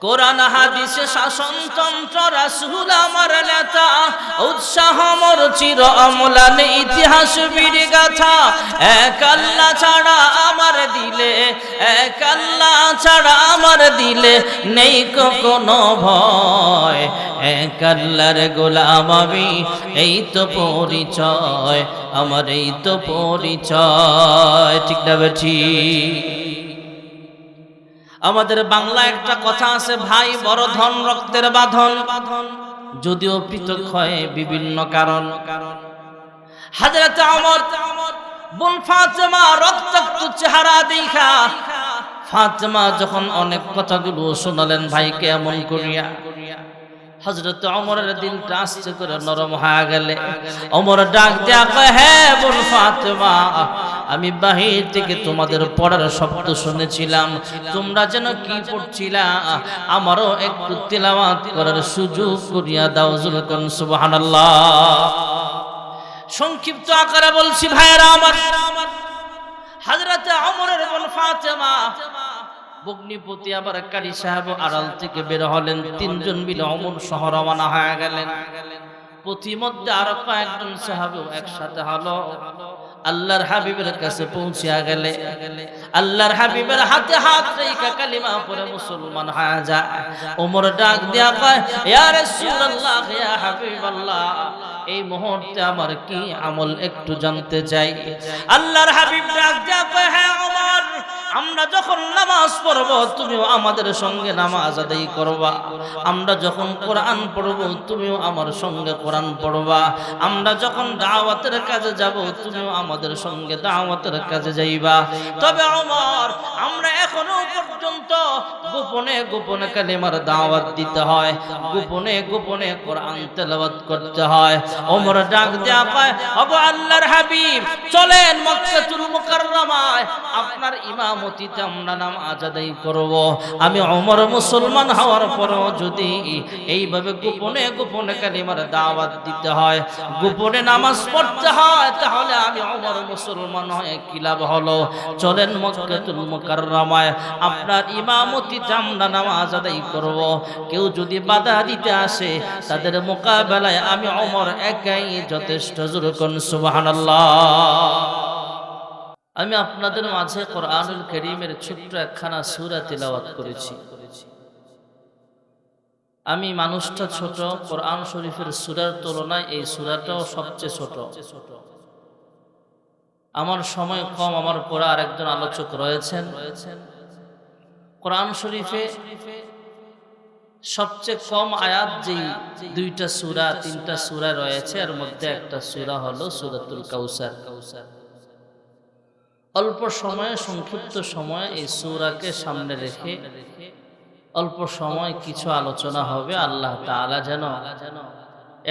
কোরআন হাদিসে শাসনতন্ত্র রাসূল আমার নেতা, উৎসাহ মোর চির অম্লান ইতিহাস বীর গাথা। এক আল্লাহ ছাড়া আমার দিলে, এক আল্লাহ ছাড়া আমার দিলে নেই কোনো ভয়। এক আল্লাহর গোলাম আমি, এই তো পরিচয় আমার, এই তো পরিচয়। ঠিক না বেঠিক? আমাদের বাংলা একটা কথা আছে, ভাই বড় ধন রক্তের বাঁধন, যদিও পৃথক হয় বিভিন্ন কারণ। হযরত ওমর বোন ফাতেমা রক্তাক্ত চেহারা দেখা ফাতেমা যখন অনেক কথাগুলো শোনালেন ভাইকে এমন করিয়া, হযরত ওমরের দিলটা আস্তে করে নরম হয়ে গেলে ওমর ডাক দেয়া কয়, হ্যাঁ বোন ফাতেমা, আমি বাহির থেকে তোমাদের পড়ার শব্দ শুনেছিলাম, তোমরা যেন কি পড়ছিলা, আমারও একটু তিলাওয়াত করার সুযোগ করিয়া দাও। জোরে বলুন সুবহানাল্লাহ। সংক্ষিপ্ত আকারে বলছি ভাইরা আমার, হযরত ওমরের বোন ফাতেমা ভগ্নিপতি আবার কারি সাহেব আড়াল থেকে বের হলেন, তিনজন মিলে ওমর শহর রওনা হয়ে গেলেন। পথিমধ্যে আরো কয়েকজন সাহাবী একসাথে হলো, আল্লাহর হাবিবের কাছে পৌঁছিয়া গেলে আল্লাহর হাবিবের হাতে হাত রেখে কালিমা পড়ে মুসলমান হয়ে যায়। ওমর ডাক দিয়া কয়, ইয়া রাসূলুল্লাহ, ইয়া হাবিবাল্লাহ, এই মুহূর্তে আমার কি আমল একটু জানতে চাই। আল্লাহর হাবিব ডাক দিয়া কয়, হ্যাঁ ওমর, আমরা যখন নামাজ পড়ব তুমিও আমাদের সঙ্গে নামাজ আদায় করবা, আমরা যখন কোরআন পড়ব তুমিও আমার সঙ্গে কোরআন পড়বা, আমরা যখন দাওয়াতের কাজে যাব তুমিও আমাদের সঙ্গে দাওয়াতের কাজে যাইবা। তবে ওমর, আমরা এখনো পর্যন্ত গোপনে গোপনে কালিমার দাওয়াত দিতে হয়, গোপনে গোপনে কোরআন তেলাওয়াত করতে হয়। ওমর ডাক দেয়া কয়, ওগো আল্লাহর হাবিব, চলেন মক্কাতুল মুকাররমায় আপনার ইমামতিতে আমরা নামাজ আদায় করব। আমি ওমর মুসলমান হওয়ার পরও যদি এইভাবে গোপনে গোপনে কালিমার দাওয়াত দিতে হয়, গোপনে নামাজ পড়তে হয়, তাহলে আমি ওমর মুসলমান হয়ে কি লাভ হলো? চলেন মক্কাতুল মুকাররমায় আপনার ইমামতিতে আমরা নামাজ আদায় করব। কেউ যদি বাধা দিতে আসে তাদের মোকাবেলায় আমি ওমর একাই যথেষ্ট। জোরে বলুন সুবহানাল্লাহ। আমি আপনাদের মাঝে কোরআনুল কারীমের ছোট্ট একখানা সূরা তিলাওয়াত করেছি। আমি মানুষটা ছোট, কোরআন শরীফের সূরার তুলনায় এই সূরাটাও সবচেয়ে ছোট। আমার সময় কম, আমার পরে আরেকজন আলোচক রয়েছেন। কোরআন শরীফে সবচেয়ে কম আয়াত যেই দুইটা সূরা তিনটা সূরা রয়েছে, এর মধ্যে একটা সূরা হলো সূরাতুল কাউসার। অল্প সময়ে, সংক্ষিপ্ত সময়ে এই সূরাকে সামনে রেখে অল্প সময় কিছু আলোচনা হবে। আল্লাহ তাআলা যেন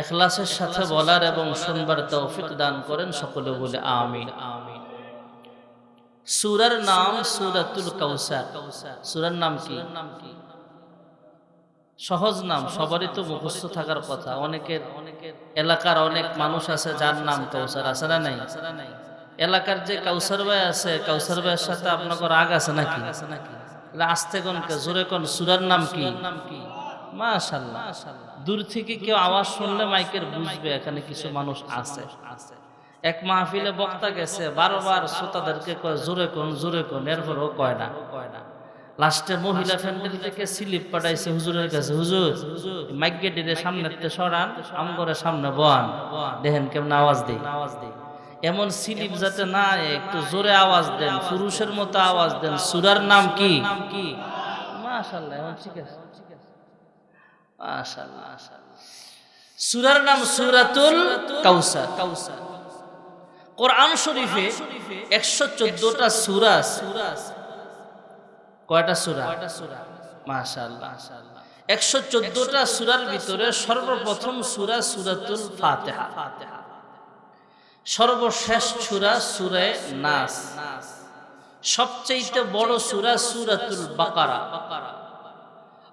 ইখলাসের সাথে বলার এবং শুনবার তৌফিক দান করেন। সকলে বলে আমিন। সূরার নাম সূরাতুল কাউসার। সূরার নাম কি? সহজ নাম, সবারই তো মুখস্থ থাকার কথা। অনেকের এলাকার অনেক মানুষ আছে যার নাম কাউসার, আছে না নাই? এলাকার যে কাউসার ভাই আছে, কাউসার ভাইয়ের সাথে আপনার রাগ আছে নাকি? আস্তে কোন জোরে কোন, সূরার নাম কি? মাশাআল্লাহ। দূর থেকে কেউ আওয়াজ শুনলে মাইকের বুঝবে এখানে কিছু মানুষ আছে। এক মাহফিলে বক্তা গেছে, বারবার শ্রোতাদেরকে কয় জোরে কোন জোরে কোন, এরপরও কয় না। লাস্টে মহিলা ফ্যান্ডেল থেকে স্লিপ পাঠাইছে হুজুরের কাছে, হুজুর মাইক গেটের সামনে সরান, আমগরের সামনে বয়ান, দেখেন কেমন আওয়াজ দেই। এমন স্লিপ যাতে না, একটু জোরে আওয়াজ দেন, পুরুষের মতো আওয়াজ দেন। সূরার নাম কি? মাশাআল্লাহ, এখন ঠিক আছে, মাশাআল্লাহ। সূরার নাম সূরাতুল কাউসার। কোরআন শরীফে 114টা সূরা। কয়টা সূরা? মাশাআল্লাহ। 114টা সূরার ভিতরে সর্বপ্রথম সূরা সূরাতুল ফাতিহা, সর্বশেষ সূরা সূরা নাস, সবচেয়ে বড় সূরা সূরাতুল বাকারা,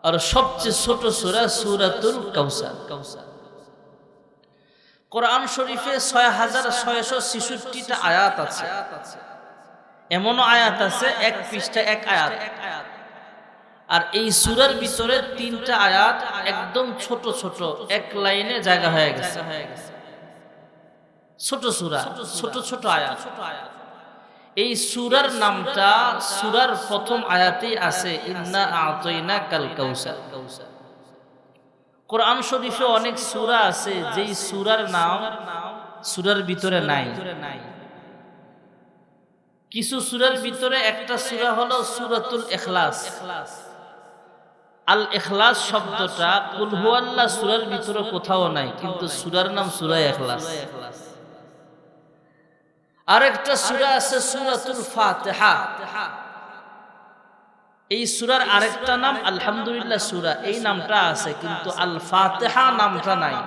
আর সবচেয়ে ছোট সূরা সূরাতুল কাউসার। কোরআন শরীফে 6666টা আয়াত আছে। এমন আয়াত আছে এক পৃষ্ঠা এক আয়াত, আর এই সূরার ভিতরে 3টা আয়াত একদম ছোট ছোট, এক লাইনে জায়গা হয়ে গেছে। ছোট সূরা, ছোট ছোট আয়াত। এই সূরার নামটা সূরার প্রথম আয়াতেই আছে, ইন্না আ'তাইনাকাল কাউসার। কোরআন শরীফে অনেক সূরা আছে যেই সূরার নাম সূরার ভিতরে নাই। কিছু সূরার ভিতরে একটা সূরা হলো সূরাতুল ইখলাস। আল ইখলাস শব্দটা কুল হুয়াল্লাহ সূরার ভিতরে কোথাও নাই, কিন্তু সূরার নাম সূরা ইখলাস। আরেকটা সূরা আছে সূরাতুল ফাতিহা। এই সূরার আরেকটা নাম আলহামদুলিল্লাহ সূরা, এই নামটা আছে, কিন্তু আল ফাতিহা নামটা নাই।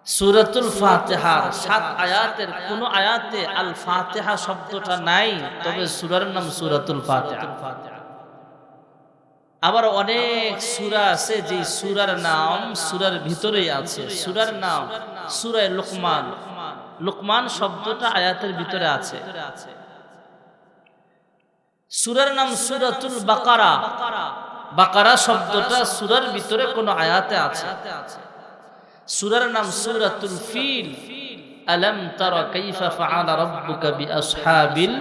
সূরাতুল ফাতিহার 7 আয়াতের কোন আয়াতে আল ফাতিহা শব্দটা নাই, তবে সূরার নাম সূরাতুল ফাতিহা। আবার অনেক সূরা আছে যে সূরার নাম সূরার ভিতরেই আছে। সূরার নাম সূরা লুকমান। লুকমান শব্দটা আয়াতের ভিতরে আছে। সূরার নাম সূরাতুল বাকারা। বাকারা শব্দটা সূরার ভিতরে কোন আয়াতে আছে। সূরার নাম সূরাতুল ফিল। আলাম তারা কাইফা ফাআলা রাব্বুকা বিআসহাবিল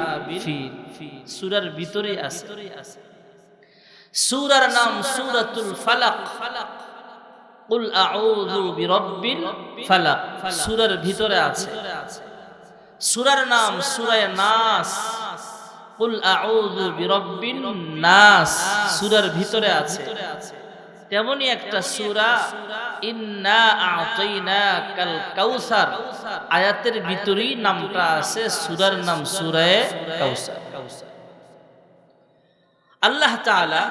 ফিল। সূরার ভিতরেই আছে। সূরার নাম সূরাতুল ফালাক। কুল আউযু বিরাব্বিল ফালাক। সূরার ভিতরে আছে। সূরার নাম সূরা নাস। কুল আউযু বিরাব্বিন নাস। সূরার ভিতরে আছে। তেমনি একটা সূরা ইন্না আ'তাইনাকাল কাউসার, আয়াতের ভিতরেই নামটা আছে, সূরার নাম সূরা কাউসার। আল্লাহ তাআলা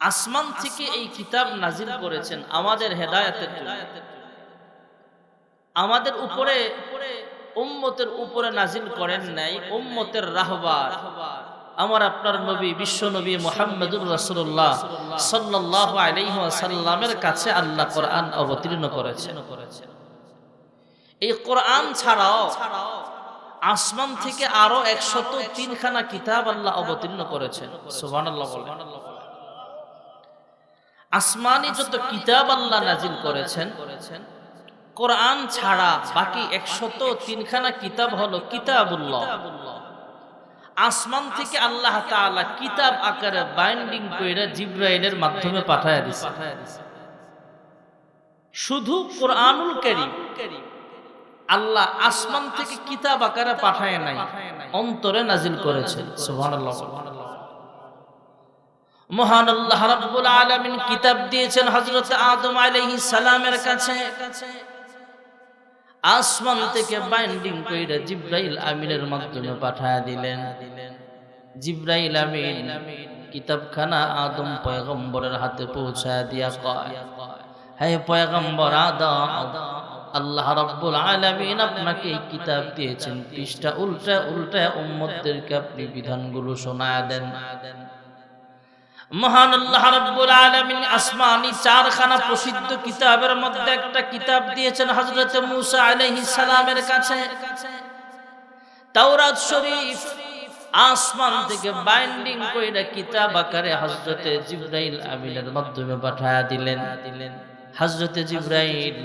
আসমান থেকে এই কিতাব নাজিল করেছেন আমাদের হেদায়েতের জন্য। আমাদের উপরে উম্মতের উপরে নাজিল করেন নাই, উম্মতের রাহবার আমার আপনার নবী বিশ্ব নবী মুহাম্মদুর রাসূলুল্লাহ সাল্লাল্লাহু আলাইহি ওয়াসাল্লামের কাছে আল্লাহ কোরআন অবতীর্ণ করেছেন। এই কোরআন ছাড়াও আসমান থেকে আরো 103 খানা কিতাব আল্লাহ অবতীর্ণ করেছেন। সুবহানাল্লাহ বলেন। আসমানি যত কিতাব আল্লাহ নাজিল করেছেন, কোরআন ছাড়া বাকি 103 খানা কিতাব হলো কিতাবুল্লাহ। আসমান থেকে আল্লাহ তাআলা কিতাব আকারে বাইন্ডিং করে জিবরাইলের মাধ্যমে পাঠায় দিয়েছে। শুধু কোরআনুল কারীম আল্লাহ আসমান থেকে কিতাব আকারে পাঠায় নাই, অন্তরে নাজিল করেছেন। সুবহানাল্লাহ। মহান আল্লাহ রাব্বুল আলামিন কিতাব দিয়েছেন হযরত আদম আলাইহিস সালামের কাছে। আসমান থেকে বাইন্ডিং কইরা জিবরাইল আমিনের মাধ্যমে পাঠায় দিলেন। জিবরাইল আমিন কিতাবখানা আদম পয়গম্বরের হাতে পৌঁছায় দিয়া কয়, হে পয়গম্বর আদম, আল্লাহ রাব্বুল আলামিন আপনাকে এই কিতাব দিয়েছেন, পৃষ্ঠা উল্টা উল্টা উম্মতদেরকে আপনি বিধানগুলো শোনায় দেন। মহান আল্লাহ রাব্বুল আলামিন আসমানি 4 খানা প্রসিদ্ধ কিতাবের মধ্যে একটা কিতাব দিয়েছেন হযরত মূসা আলাইহিস সালামের কাছে, তাওরাত শরীফ। আসমান থেকে বাইন্ডিং কইরা কিতাব আকারে হযরত জিবরাইল আমিনের মাধ্যমে পাঠায়া দিলেন। হযরত জিবরাইল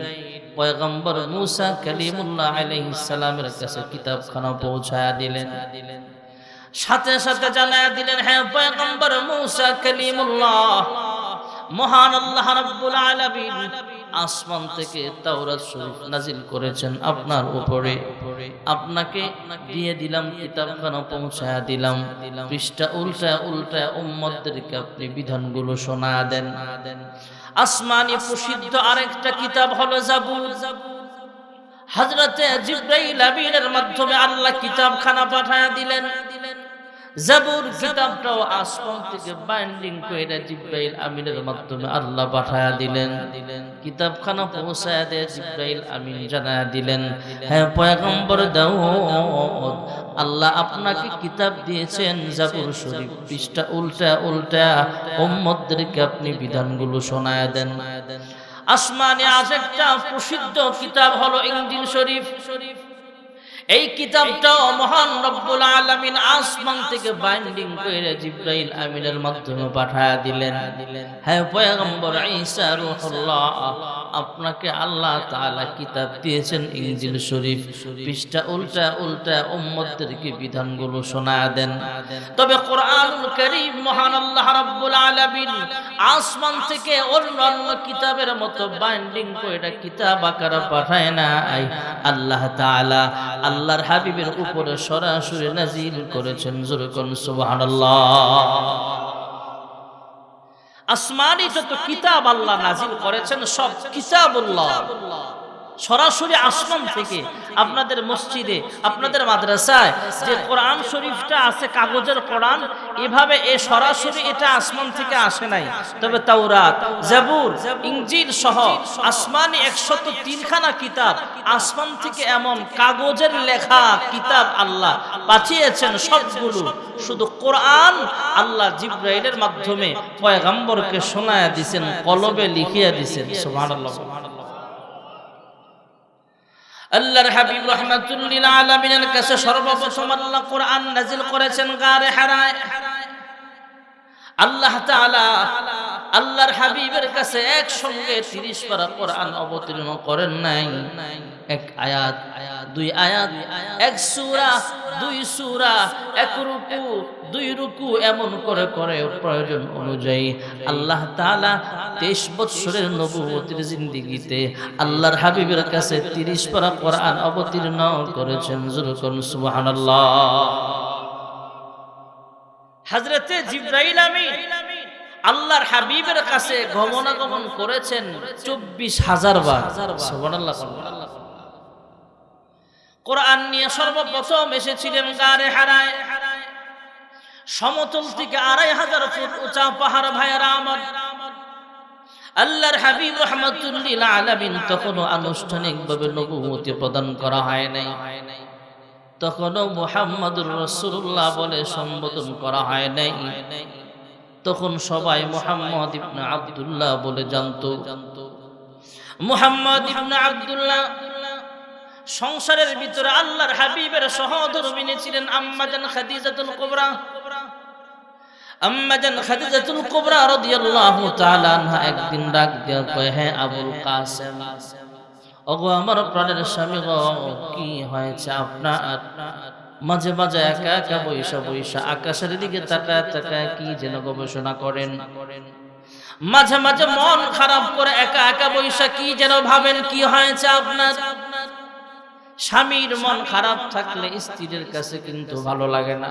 পয়গম্বর মূসা কালিমুল্লাহ আলাইহিস সালামের কাছে কিতাবখানা পৌঁছায়া দিলেন। সাথে সাথে জানায়া দিলেন, হে পয়গম্বর মূসা কালিমুল্লাহ, মহান আল্লাহ রাব্বুল আলামিন আসমান থেকে তাওরাত শরীফ নাজিল করেছেন আপনার উপরে। আপনাকে দিয়ে দিলাম, কিতাবখানা পৌঁছায়া দিলাম, পৃষ্ঠা উল্টা উল্টা উম্মতদেরকে আপনি বিধানগুলো শোনায়া দেন। আসমানি প্রসিদ্ধ আরেকটা কিতাব হলো জাবুর। হযরতে জিবরাইল আমিনের মাধ্যমে আল্লাহ কিতাবখানা পাঠায়া দিলেন। জাবুর কিতাবটাও আসমান থেকে বাইন্ডিং কইরা জিবরাইল আমিনের মাধ্যমে আল্লাহ পাঠায়া দিলেন। কিতাবখানা পৌঁছায়া দিয়ে জিবরাইল আমিন জানায়া দিলেন, হে পয়গম্বর দাউদ, আল্লাহ আপনাকে কিতাব দিয়েছেন জাবুর শরীফ, পৃষ্ঠা উল্টা উল্টা উম্মতদেরকে আপনি বিধানগুলো শোনায়া দেন। আসমানে আরেকটা প্রসিদ্ধ কিতাব হলো ইনজিল শরীফ। এই কিতাবটাও মহান রব্বুল আলামিন আসমান থেকে বাইন্ডিং করে জিবরাইল আমিনের মাধ্যমে পাঠায়া দিলেন। হে পয়গম্বর ঈসা রূহুল্লাহ, আপনাকে আল্লাহ তাআলা কিতাব দিয়েছেন ইনজিল শরীফ, পৃষ্ঠা উল্টা উল্টা উম্মতদেরকে বিধানগুলো শোনায়া দেন। তবে কোরআনুল কারীম মহান আল্লাহ রাব্বুল আলামিন আসমান থেকে অন্যান্য কিতাবের মতো বাইন্ডিং করে কিতাব আকারে পাঠায় নাই। আল্লাহ তাআলা আল্লাহর হাবিবের উপরে সরাসরি নাজিল করেছেন। জোরে কোন সুবহানাল্লাহ। আসমানি যত কিতাব আল্লাহ নাজিল করেছেন সব কিতাবুল্লাহ সরাসরি আসমান থেকে। আপনাদের মসজিদে, আপনাদের মাদ্রাসায় যে কোরআন শরীফটা আছে, কাগজের কোরআন, এভাবে সরাসরি এটা আসমান থেকে আসে নাই। তবে তাওরাত, জাবুর, ইনজিল সহ আসমানি 103 খানা কিতাব আসমান থেকে এমন কাগজের লেখা কিতাব আল্লাহ পাঠিয়েছেন সবগুলো। শুধু কোরআন আল্লাহ জিবরাইলের মাধ্যমে পয়গম্বরকে শোনায়া দিয়েছেন, কলবে লিখিয়া দিয়েছেন। সুবহানাল্লাহ। আল্লাহর হাবিব রাহমাতুল লিল আলামিনের কাছে সর্বপ্রথম আল্লাহ কোরআন নাজিল করেছেন গারে হিরায়। আল্লাহ তাআলা আল্লাহর হাবিবের কাছে একসঙ্গে 30 পারা কোরআন অবতীর্ণ করেন নাই। এক আয়াত, দুই আয়াত, এক সূরা, দুই সূরা, এক রুকু, দুই রুকু, এমন করে করে প্রয়োজন অনুযায়ী আল্লাহ তাআলা 23 বছরের নবুয়তের জিন্দেগিতে আল্লাহর হাবিবের কাছে 30 পারা কোরআন অবতীর্ণ করেছেন। যুরকুন সুবহানাল্লাহ। হযরতে জিবরাইল আমিন আল্লাহর হাবিবের কাছে গমনাগমন করেছেন 24,000 বার। সুবহানাল্লাহ। কোরআন নিয়ে সর্বপ্রথম এসেছিলেন গারে হিরায়। সমতল থেকে 2500 ফুট উঁচা পাহাড়। ভাইয়েরা আমার, আল্লাহর হাবিব রাহমাতুল লিল আলামিন তখনও আনুষ্ঠানিকভাবে নবুয়ত প্রদান করা হয় নাই। তখনও মুহাম্মদুর রাসূলুল্লাহ বলে সম্বোধন করা হয় নাই। তখন সবাই মুহাম্মদ ইবনে আব্দুল্লাহ বলে জানতো। মুহাম্মদ ইবনে আব্দুল্লাহ সংসারের ভিতরে আল্লাহর হাবিবের সহধর্মিণী ছিলেন আম্মা জান খাদিজাতুল কুবরা। আম্মা জান খাদিজাতুল কুবরা রাদিয়াল্লাহু তাআলা আনহা একদিন ডাক দিয়ে কয়, হে আবুল কাসেম, ওগো আমার প্রাণের স্বামী গো, কি হয়েছে আপনার? মাঝে মাঝে একা একা বৈশা বৈশা আকাশের দিকে তাকায় তাকায় কি যেন গবেষণা করেন। মাঝে মাঝে মন খারাপ করে একা একা বৈশা কি যেন ভাবেন। কি হয়েছে আপনার? স্বামীর মন খারাপ থাকলে স্ত্রীর কাছে কিন্তু ভালো লাগে না।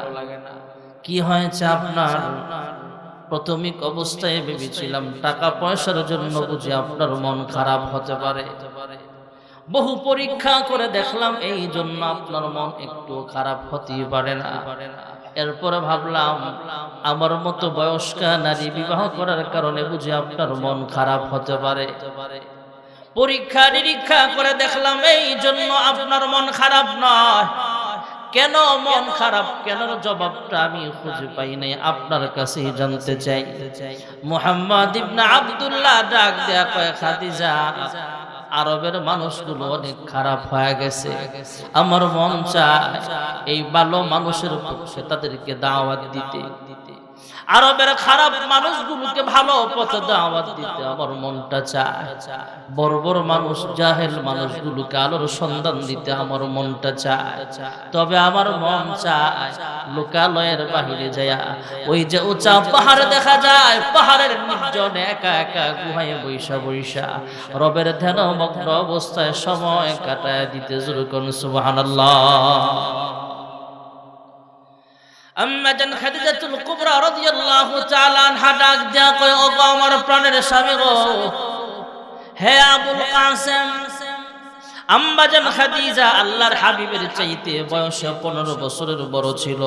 কি হয়েছে আপনার? প্রাথমিক অবস্থায় ভেবেছিলাম টাকা পয়সার জন্য বুঝি আপনার মন খারাপ হতে পারে। বহু পরীক্ষা করে দেখলাম এই জন্য আপনার মন একটু খারাপ হতেই পারে না। এরপরে ভাবলাম আমার মতো বয়স্কা নারী বিবাহ করার কারণে বুঝি আপনার মন খারাপ হতে পারে। পরীক্ষা নিরীক্ষা করে দেখলাম এই জন্য আপনার মন খারাপ নয়। কেন মন খারাপ, কেন জবাবটা আমি খুঁজে পাই নাই, আপনার কাছেই জানতে চাই। মুহাম্মদ ইবনে আব্দুল্লাহ ডাক দেয়া কয়, খাদিজা, আরবের মানুষগুলো অনেক খারাপ হয়ে গেছে। আমার মন চায় এই ভালো মানুষের পক্ষে তাদেরকে দাওয়াত দিতে, আরবের খারাপ মানুষগুলোকে ভালো পথে দাওয়াত দিতে আমার মনটা চায়। বড় বড় মানুষ, জাহেল মানুষগুলোকে আলোর সন্ধান দিতে আমার মনটা চায়। তবে আমার মন চায় লোকালয়ের বাহিরে যায়, ওই যে উঁচা পাহাড় দেখা যায়, পাহাড়ের নির্জনে একা একা গুহায় বৈশা বৈশা রবের ধ্যানমগ্ন অবস্থায় সময় কাটায় দিতে। যুরকুন সুবহানাল্লাহ। আম্মা জান খাদিজাতুল কুবরা রাদিয়াল্লাহু তাআলা আনহা ডাক দেয়া কয়, ওগো আমার প্রাণের স্বামী গো, হে আবুল কাসেম। আম্মা জান খাদিজা আল্লাহর হাবিবের চাইতে বয়সে 15 বছরের বড় ছিল।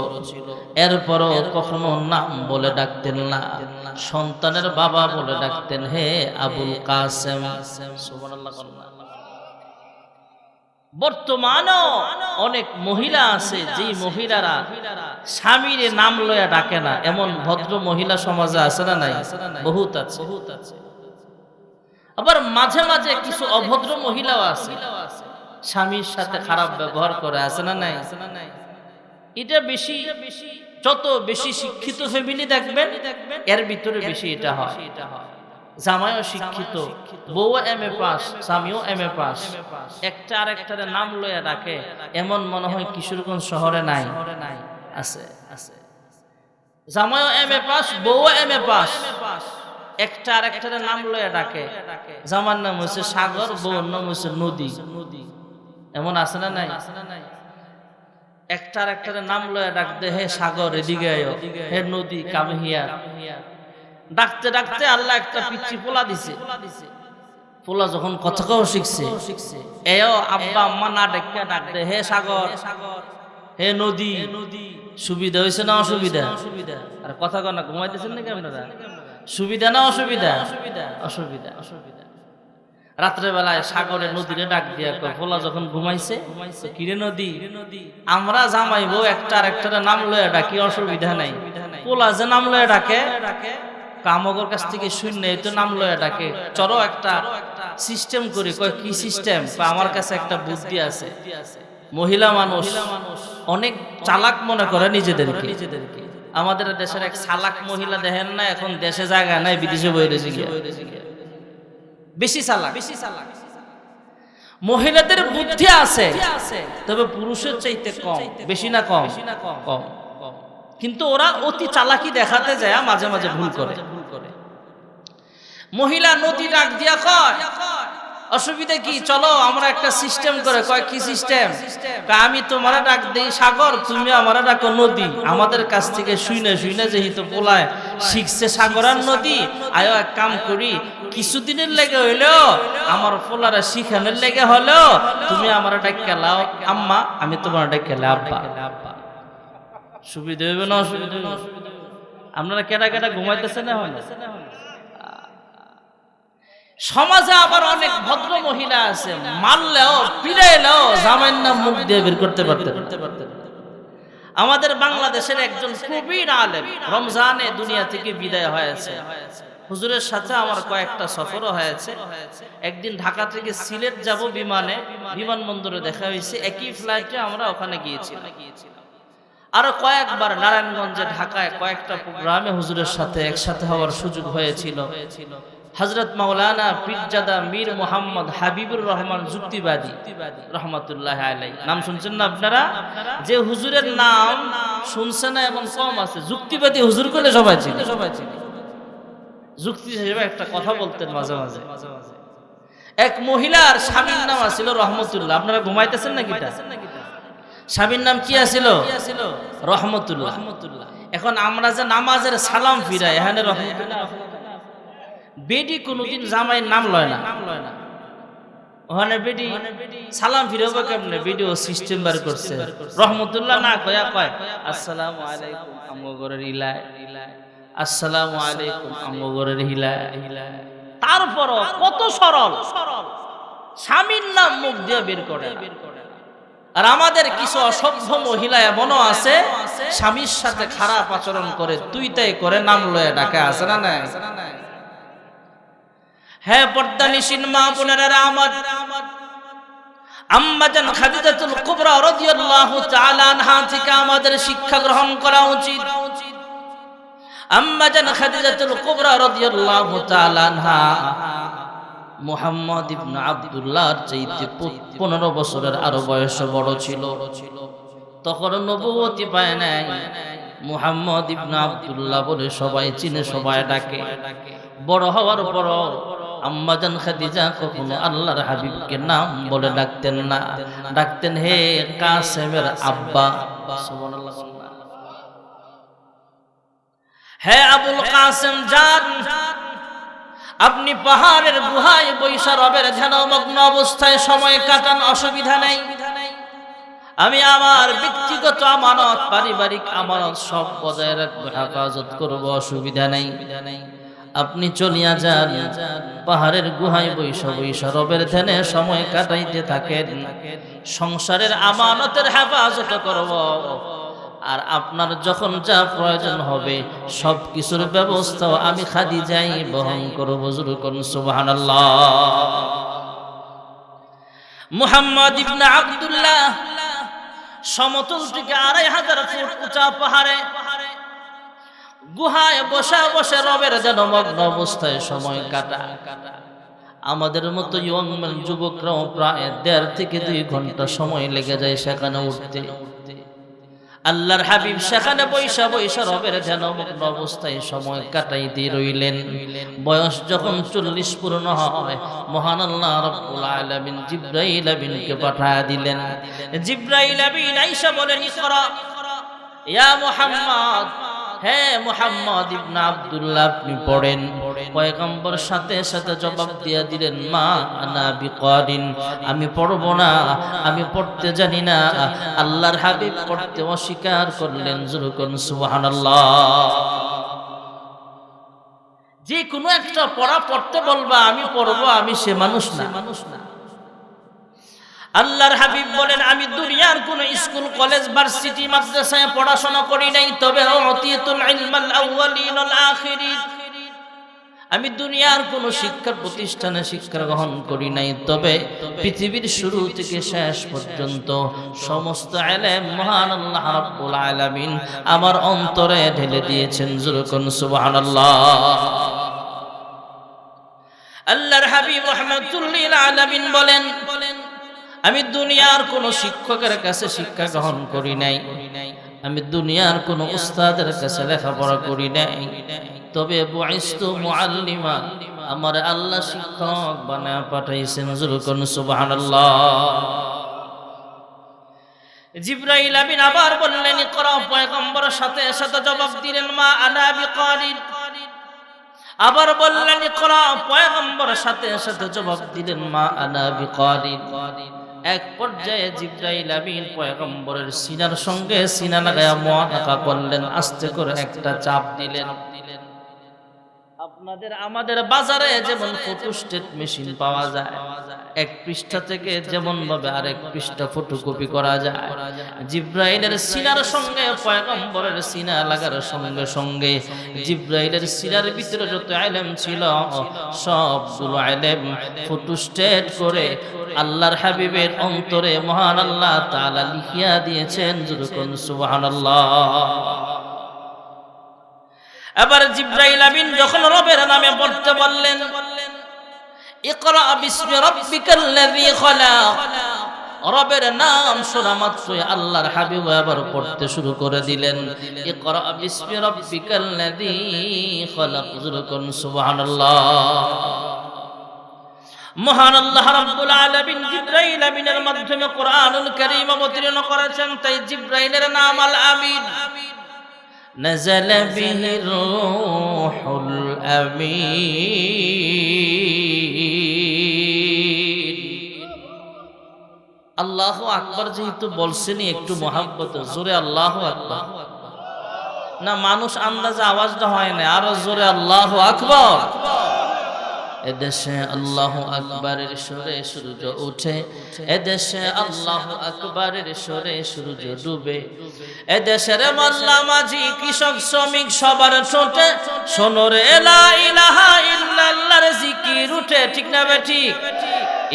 এরপরও কখনো নাম বলে ডাকতেন না, সন্তানের বাবা বলে ডাকতেন, হে আবুল কাসেম। সুবহানাল্লাহ। বর্তমানেও অনেক মহিলা আছে যে মহিলারা স্বামীর নাম লয়া ডাকে না, এমন ভদ্র মহিলা সমাজে আছে না নাই? বহুত আছে। আবার মাঝে মাঝে কিছু অভদ্র মহিলাও আছে, স্বামীর সাথে খারাপ ব্যবহার করে, আছে না নাই? এটা বেশি, যত বেশি শিক্ষিত ফ্যামিলি দেখবেন এর ভিতরে বেশি এটা হয়। জামাইও শিক্ষিত, বউ এমএ পাস, স্বামীও এমএ পাস, একটা আর একটার নাম লইয়া ডাকে, এমন মনে হয় কিশোরগঞ্জ শহরে নাই, আছে। জামাইও এমএ পাস, বউ এমএ পাস, একটা আর একটার নাম লইয়া ডাকে। জামার নাম হচ্ছে সাগর, বউর নাম হচ্ছে নদী, এমন আছে না নাই? একটা আর একটার নাম লইয়া ডাকতে, হে সাগর এদিকে আয়ো, হে নদী কাম হিয়ার। ডাকতে ডাকতে আল্লাহ একটা পিচ্ছি পোলা দিছে। পোলা যখন কথা কও শিখছে, এও আব্বা আম্মা না ডেকে ডাকতে, হে সাগর, হে নদী। সুবিধা হয়েছে না অসুবিধা? আর কথা কও না, ঘুমাইতেছেন নাকি আপনারা? সুবিধা না অসুবিধা? অসুবিধা। রাত্রে বেলায় সাগরে নদীরে ডাক দিয়া পোলা যখন ঘুমাইছে, কিরে নদী, আমরা জামাইবো একটা আর একটা নাম লয়ে ডাকি, অসুবিধা নাই। পোলা যে নাম লয়ে ডাকে, কামগর কাছ থেকে শূন্য তো নাম লয়ে ডাকে, চলো একটা সিস্টেম করি। কয় কি সিস্টেম? আমার কাছে একটা বুদ্ধি আছে। মহিলা মানুষ অনেক চালাক মনে করে নিজেদেরকে। আমাদের দেশের এক চালাক মহিলা দেখেন না, এখন দেশে জায়গা নাই, বিদেশে বই রয়েছে, বেশি চালাক। মহিলাদের বুদ্ধি আছে, তবে পুরুষের চাইতে কম। বেশি না কম? কম। কিন্তু ওরা অতি চালাকি দেখাতে যায়, মাঝে মাঝে ভুল করে। মহিলা নদী ডাক দিয়া কয়, অসুবিধা কি, চলো আমরা একটা সিস্টেম করে। কয় কি সিস্টেম? আমি তোমারা ডাক দেই সাগর, তুমি আমারা ডাকো নদী। আমাদের কাছ থেকে শুইনা যেহেতু পোলায় শিখছে সাগর আর নদী, আয়ো এক কাম করি, কিছুদিনের লেগে হইলেও আমার পোলারা শিখানোর লেগে হলেও তুমি আমারা ডাক লাও আম্মা, আমি তোমার ডাক আব্বা। সুবিধা হইবে না অসুবিধা? আপনারা কেটা কেটা ঘুমাইতেছে না? হয় না? সমাজে আবার অনেক ভদ্র মহিলা আছে, মারলেও পিড়াইলেও জামাইয়ের নাম মুখ দিয়ে বের করতে পারতেন। আমাদের বাংলাদেশের একজন কবির আলেম রমজানে দুনিয়া থেকে বিদায় হয়েছে। হুজুরের সাথে আমার কয়েকটা সফরও হয়েছে। একদিন ঢাকা থেকে সিলেট যাব বিমানে, বিমানবন্দরে দেখা হয়েছে, একই ফ্লাইটে আমরা ওখানে গিয়েছিলাম। আরো কয়েকবার নারায়ণগঞ্জে, ঢাকায় কয়েকটা প্রোগ্রামে হুজুরের সাথে একসাথে হওয়ার সুযোগ হয়েছিল। হযরত মাওলানা পীরজাদা মীর মোহাম্মদ হাবিবুর রহমান যুক্তিবাদী রহমাতুল্লাহ আলাইহি, নাম শুনছেন না আপনারা? যে হুজুরের নাম শুনছে না এমন কম আছে। যুক্তিবাদী হুজুর করলে সবাই চিনে। যুক্তি হিসেবে একটা কথা বলতেন মাঝে মাঝে। এক মহিলার স্বামীর নাম আছিল রহমতুল্লাহ। আপনারা ঘুমাইতেছেন নাকি? স্বামীর নাম কি আছিল? রহমতুল্লাহ। এখন আমরা যে নামাজের সালাম ফিরাই, এখানে রহমতুল্লাহ। বেডি কোনদিন জামাইয়ের নাম লয় না। ওখানে বেডি সালাম ফিরাবো কেমনে? বেডিও সিস্টেম বার করছে, রহমতুল্লাহ না কয়া কয় আসসালামু আলাইকুম আমগরের ইলায়, আসসালামু আলাইকুম আমগরের হিলায়। তারপরও কত সরল, স্বামীর নাম মুখ দিয়ে বের করে। আর আমাদের কিছু অসভ্য মহিলা এমনও আছে, স্বামীর সাথে খারাপ আচরণ করে, তুই তাই করে নাম লয়ে ডাকে, আছে না নাই? হ্যাঁ, পর্দানিশীন মা বোনেরা আমার, আম্মা জান খাদিজাতুল কুবরা রাদিয়াল্লাহু তাআলা আনহা থেকে আমাদের শিক্ষা গ্রহণ করা উচিত। আম্মা জান খাদিজাতুল কুবরা রাদিয়াল্লাহু তাআলা আনহা মুহাম্মদ ইবনে আব্দুল্লাহর চাইতে 15 বছরের আরো বয়স বড় ছিল। তখন নবুয়তি পায় নাই, মুহাম্মদ ইবনে আব্দুল্লাহ বলে সবাই চিনে, সবাই ডাকে। বড় হওয়ার পর আম্মা জান খাদিজা কখনো আল্লাহর হাবিবকে নাম বলে ডাকতেন না, ডাকতেন হে কাসেমের আব্বা। সুবহানাল্লাহ। হে আবুল কাসেম জান, আপনি পাহাড়ের গুহায় বৈশা রবের ধ্যানমগ্ন অবস্থায় সময় কাটান, অসুবিধা নেই। আমি আমার ব্যক্তিগত আমানত, পারিবারিক আমানত সব বজায় রাখবো, হেফাজত করবো, অসুবিধা নেই। আপনি চলিয়া যান, পাহাড়ের গুহায় বৈশা রবের ধ্যানে সময় কাটাইতে থাকেন, সংসারের আমানতের হেফাজত করব। আর আপনার যখন যা প্রয়োজন হবে সব কিছুর ব্যবস্থা আমি খাদিজাই বহন করব। হুজুর কোন সুবহানাল্লাহ। মুহাম্মদ ইবনে আব্দুল্লাহ সমতল থেকে 2500 ফুট উঁচা পাহাড়ে গুহায় বসে বসে রবের যেন মগ্ন অবস্থায় সময় কাটা। আমাদের মতো ইয়ং যুবকরাও প্রায় 1.5 থেকে 2 ঘন্টা সময় লেগে যায় সেখানে উঠতে। আল্লাহর হাবিব সেখানে বৈশা বৈশা রবের যেন মগ্ন অবস্থায় সময় কাটাইতে রইলেন। বয়স যখন 40 পূর্ণ হয়, মহান আল্লাহ রাব্বুল আলামিন জিবরাইল আমিনকে পাঠিয়ে দিলেন। জিবরাইল আমিন আয়েশা বলেন, ইকরা ইয়া মুহাম্মদ, হে মুহাম্মদ ইবনে আব্দুল্লাহ আপনি পড়েন। পয়গম্বর সাথে সাথে জবাব দিয়ে দিলেন, মা আনা বিকারিন, আমি পড়ব না, আমি পড়তে জানি না। আল্লাহর হাবিব পড়তে অস্বীকার করলেন। জুরকুন সুবহানাল্লাহ। যে কোনো একটা পড়া পড়তে বলবা, আমি পড়ব, আমি সে মানুষ না। আল্লাহর হাবিব বলেন, আমি দুনিয়ার কোন স্কুল কলেজ ভার্সিটি মাদ্রাসায় পড়াশোনা করি নাই, তবে উতিতুল ইলমাল আউয়ালিন ওয়াল আখিরিন, আমি দুনিয়ার কোন শিক্ষা প্রতিষ্ঠানে শিক্ষা গ্রহণ করি নাই, তবে পৃথিবীর শুরু থেকে শেষ পর্যন্ত সমস্ত ইলম মহান আল্লাহ রাব্বুল আলামিন আমার অন্তরে ঢেলে দিয়েছেন। জুরকুন সুবহানাল্লাহ। আল্লাহর হাবিব রাহমাতুল লিল আলামিন বলেন, আমি দুনিয়ার কোন শিক্ষকের কাছে শিক্ষা গ্রহণ করি নাই, আমি দুনিয়ার কোন উস্তাদের কাছে লেখাপড়া করি নাই, তবে বুইস্তু মুআল্লিমা, আমার আল্লাহ শিক্ষক বানায় পাঠাইছেন। জুরকুন সুবহানাল্লাহ। জিবরাইল আমিন আবার বললেন, ইকরা, পয়গম্বরের সাথে সাথে জবাব দিলেন, মা আনা বিকারিন। আবার বললেন, ইকরা, পয়গম্বরের সাথে সাথে জবাব দিলেন, মা আনা বিকারিন। এক পর্যায়ে জিবরাইল আমিন পয়গম্বরের সিনার সঙ্গে সিনা লাগায়া মুআনাকা করলেন, আস্তে করে একটা চাপ দিলেন। আপনাদের আমাদের বাজারে যেমন ফটোস্টেট মেশিন পাওয়া যায়, এক পৃষ্ঠা থেকে যেমন ভাবে আরেক পৃষ্ঠা ফটোকপি করা যায়, জিবরাইলের সিনার সঙ্গে পয়গম্বরের সিনা লাগার সঙ্গে সঙ্গে জিবরাইলের সিনার ভিতরে যত ইলম ছিল সবগুলো ইলম ফটোস্টেট করে আল্লাহর হাবিবের অন্তরে মহান আল্লাহ তাআলা লিখিয়া দিয়েছেন। জুরকুন সুবহানাল্লাহ। এবার জিবরাইল আমিন যখন রবের নামে পড়তে বললেন, ইকরা বিসমি রাব্বিকাল্লাযী খালাক, রবের নাম শোনা মাত্রই আল্লাহর হাবিব এবার পড়তে শুরু করে দিলেন, ইকরা বিসমি রাব্বিকাল্লাযী খালাক। জুরকুন সুবহানাল্লাহ। মহান আল্লাহ রাব্বুল আলামিন জিবরাইল আমিনের মাধ্যমে কোরআনুল কারীম অবতীর্ণ করেছেন, তাই জিবরাইলের নাম আল আমিন। نزل به الروح الأمين। আল্লাহু আকবার যেহেতু বলছেনই, একটু মহাব্বত জোরে আল্লাহু আকবার। না, মানুষ আন্দাজে আওয়াজটা হয় না, আরো জোরে আল্লাহু আকবার। এদেশে আল্লাহু আকবারের সুরে সূর্য ওঠে, এদেশে আল্লাহু আকবারের সুরে সূর্য ডুবে, এদেশের মোল্লা মাঝি কৃষক শ্রমিক সবার ঠোঁটে শোনরে লা ইলাহা ইল্লাল্লাহর জিকির উঠে। ঠিক না বেঠিক?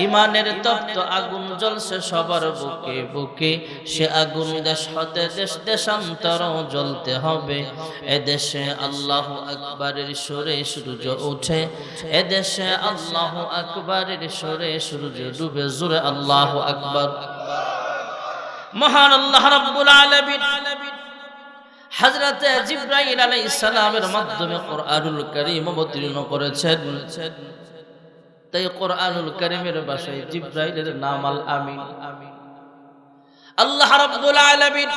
ইমানের তপ্ত আগুন জ্বলছে সবার বুকে বুকে, সে আগুন দেশ হতে দেশ দেশান্তর জ্বলতে হবে। এদেশে আল্লাহু আকবারের সুরে সূর্য ওঠে, এদেশে আল্লাহু আকবারের সুরে সূর্য ডুবে। জোরে আল্লাহু আকবার। মহান আল্লাহ রাব্বুল আলামিন হযরত জিবরাইল আলাইহিস সালামের মাধ্যমে কোরআনুল কারীম অবতীর্ণ করেছেন। তাই কোরআনুল কারীমের ভাষায় জিবরাইলের নাম আল আমিন। আল্লাহ রাব্বুল আলামিন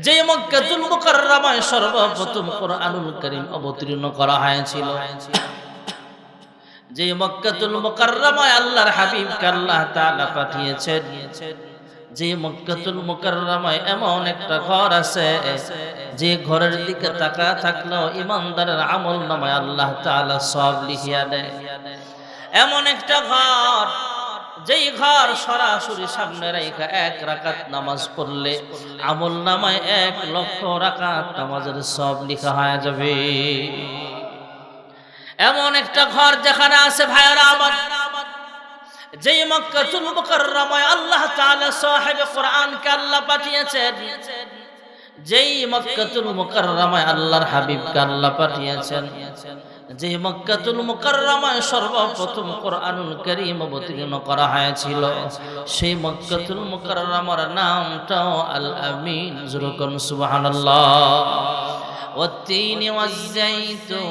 যে মক্কাতুল মুকাররমায় সর্বপ্রথম কোরআনুল কারীম অবতীর্ণ করা হয়েছিল, যে মক্কাতুল মুকাররমায় আল্লাহর হাবিবকে আল্লাহ তাআলা পাঠিয়েছেন, যে মক্কাতুল মুকাররমায় এমন একটা ঘর আছে যে ঘরের দিকে তাকায় থাকলেও ইমানদারের আমলনামায় আল্লাহ তাআলা সওয়াব লিখিয়া দেয়। এমন একটা ঘর, যেই ঘর সরাসরি সামনে রেখে 1 রাকাত নামাজ পড়লে আমলনামায় 1 লক্ষ রাকাত নামাজের সওয়াব লেখা হয়ে যাবে। এমন একটা ঘর যেখানে আছে ভাইরা আমার যেই মক্কাতুল মুকাররমায় আল্লাহ তাআলা সাহেবে কোরআনকে আল্লাহ পাঠিয়েছেন, যেই মক্কাতুল মুকাররমায় আল্লাহর হাবিবকে আল্লাহ পাঠিয়েছেন, যে মক্কাতুল মুকাররমায় সর্বপ্রথম কোরআনুল কারীম অবতীর্ণ করা হয়েছিল, সেই মক্কাতুল মুকাররমার নামটাও আল আমিন। যুরকুন সুবহানাল্লাহ। ওয়াত-তিনি ওয়াজ-যাইতুন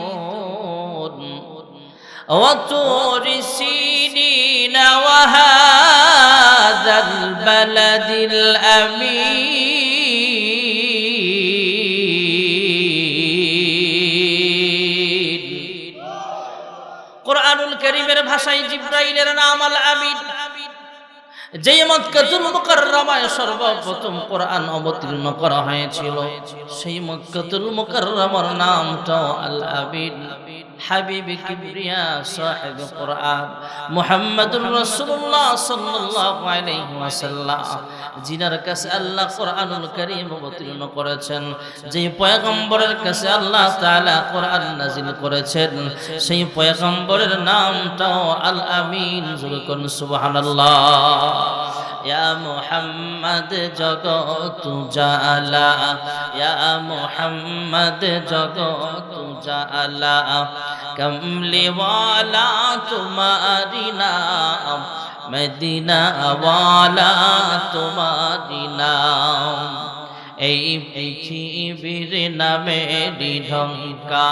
وطور سينين وهذا البلد الأمين। কুরআনুল কারীমের ভাষায় জিবরাইলের নাম আল আমিন। যেই মক্কাতুল মুকাররমায় সর্বপ্রথম কোরআন অবতীর্ণ করা হয়েছিল, সেই মক্কাতুল মুকাররমার নামটাও আল আমিন। হাবিবে কিবরিয়া সাহেবে কোরআন মুহাম্মদুর রাসূলুল্লাহ সাল্লাল্লাহু আলাইহি ওয়াসাল্লাম, যিনার কাছে আল্লাহ কোরআনুল কারীম অবতীর্ণ করেছেন, যে পয়গম্বরের কাছে আল্লাহ তাআলা কোরআন নাযিল করেছেন, সেই পয়গম্বরের নামটাও আল আমিন। যুরকুন সুবহানাল্লাহ। ইয়া মুহাম্মদ জগত জালা, ইয়া মুহাম্মদ জগত জালা, কমলি ওয়ালা তোমারি নাম, মদিনা ওয়ালা তোমারি নাম। এই পৃথিবীর নামে ঢঙ্কা,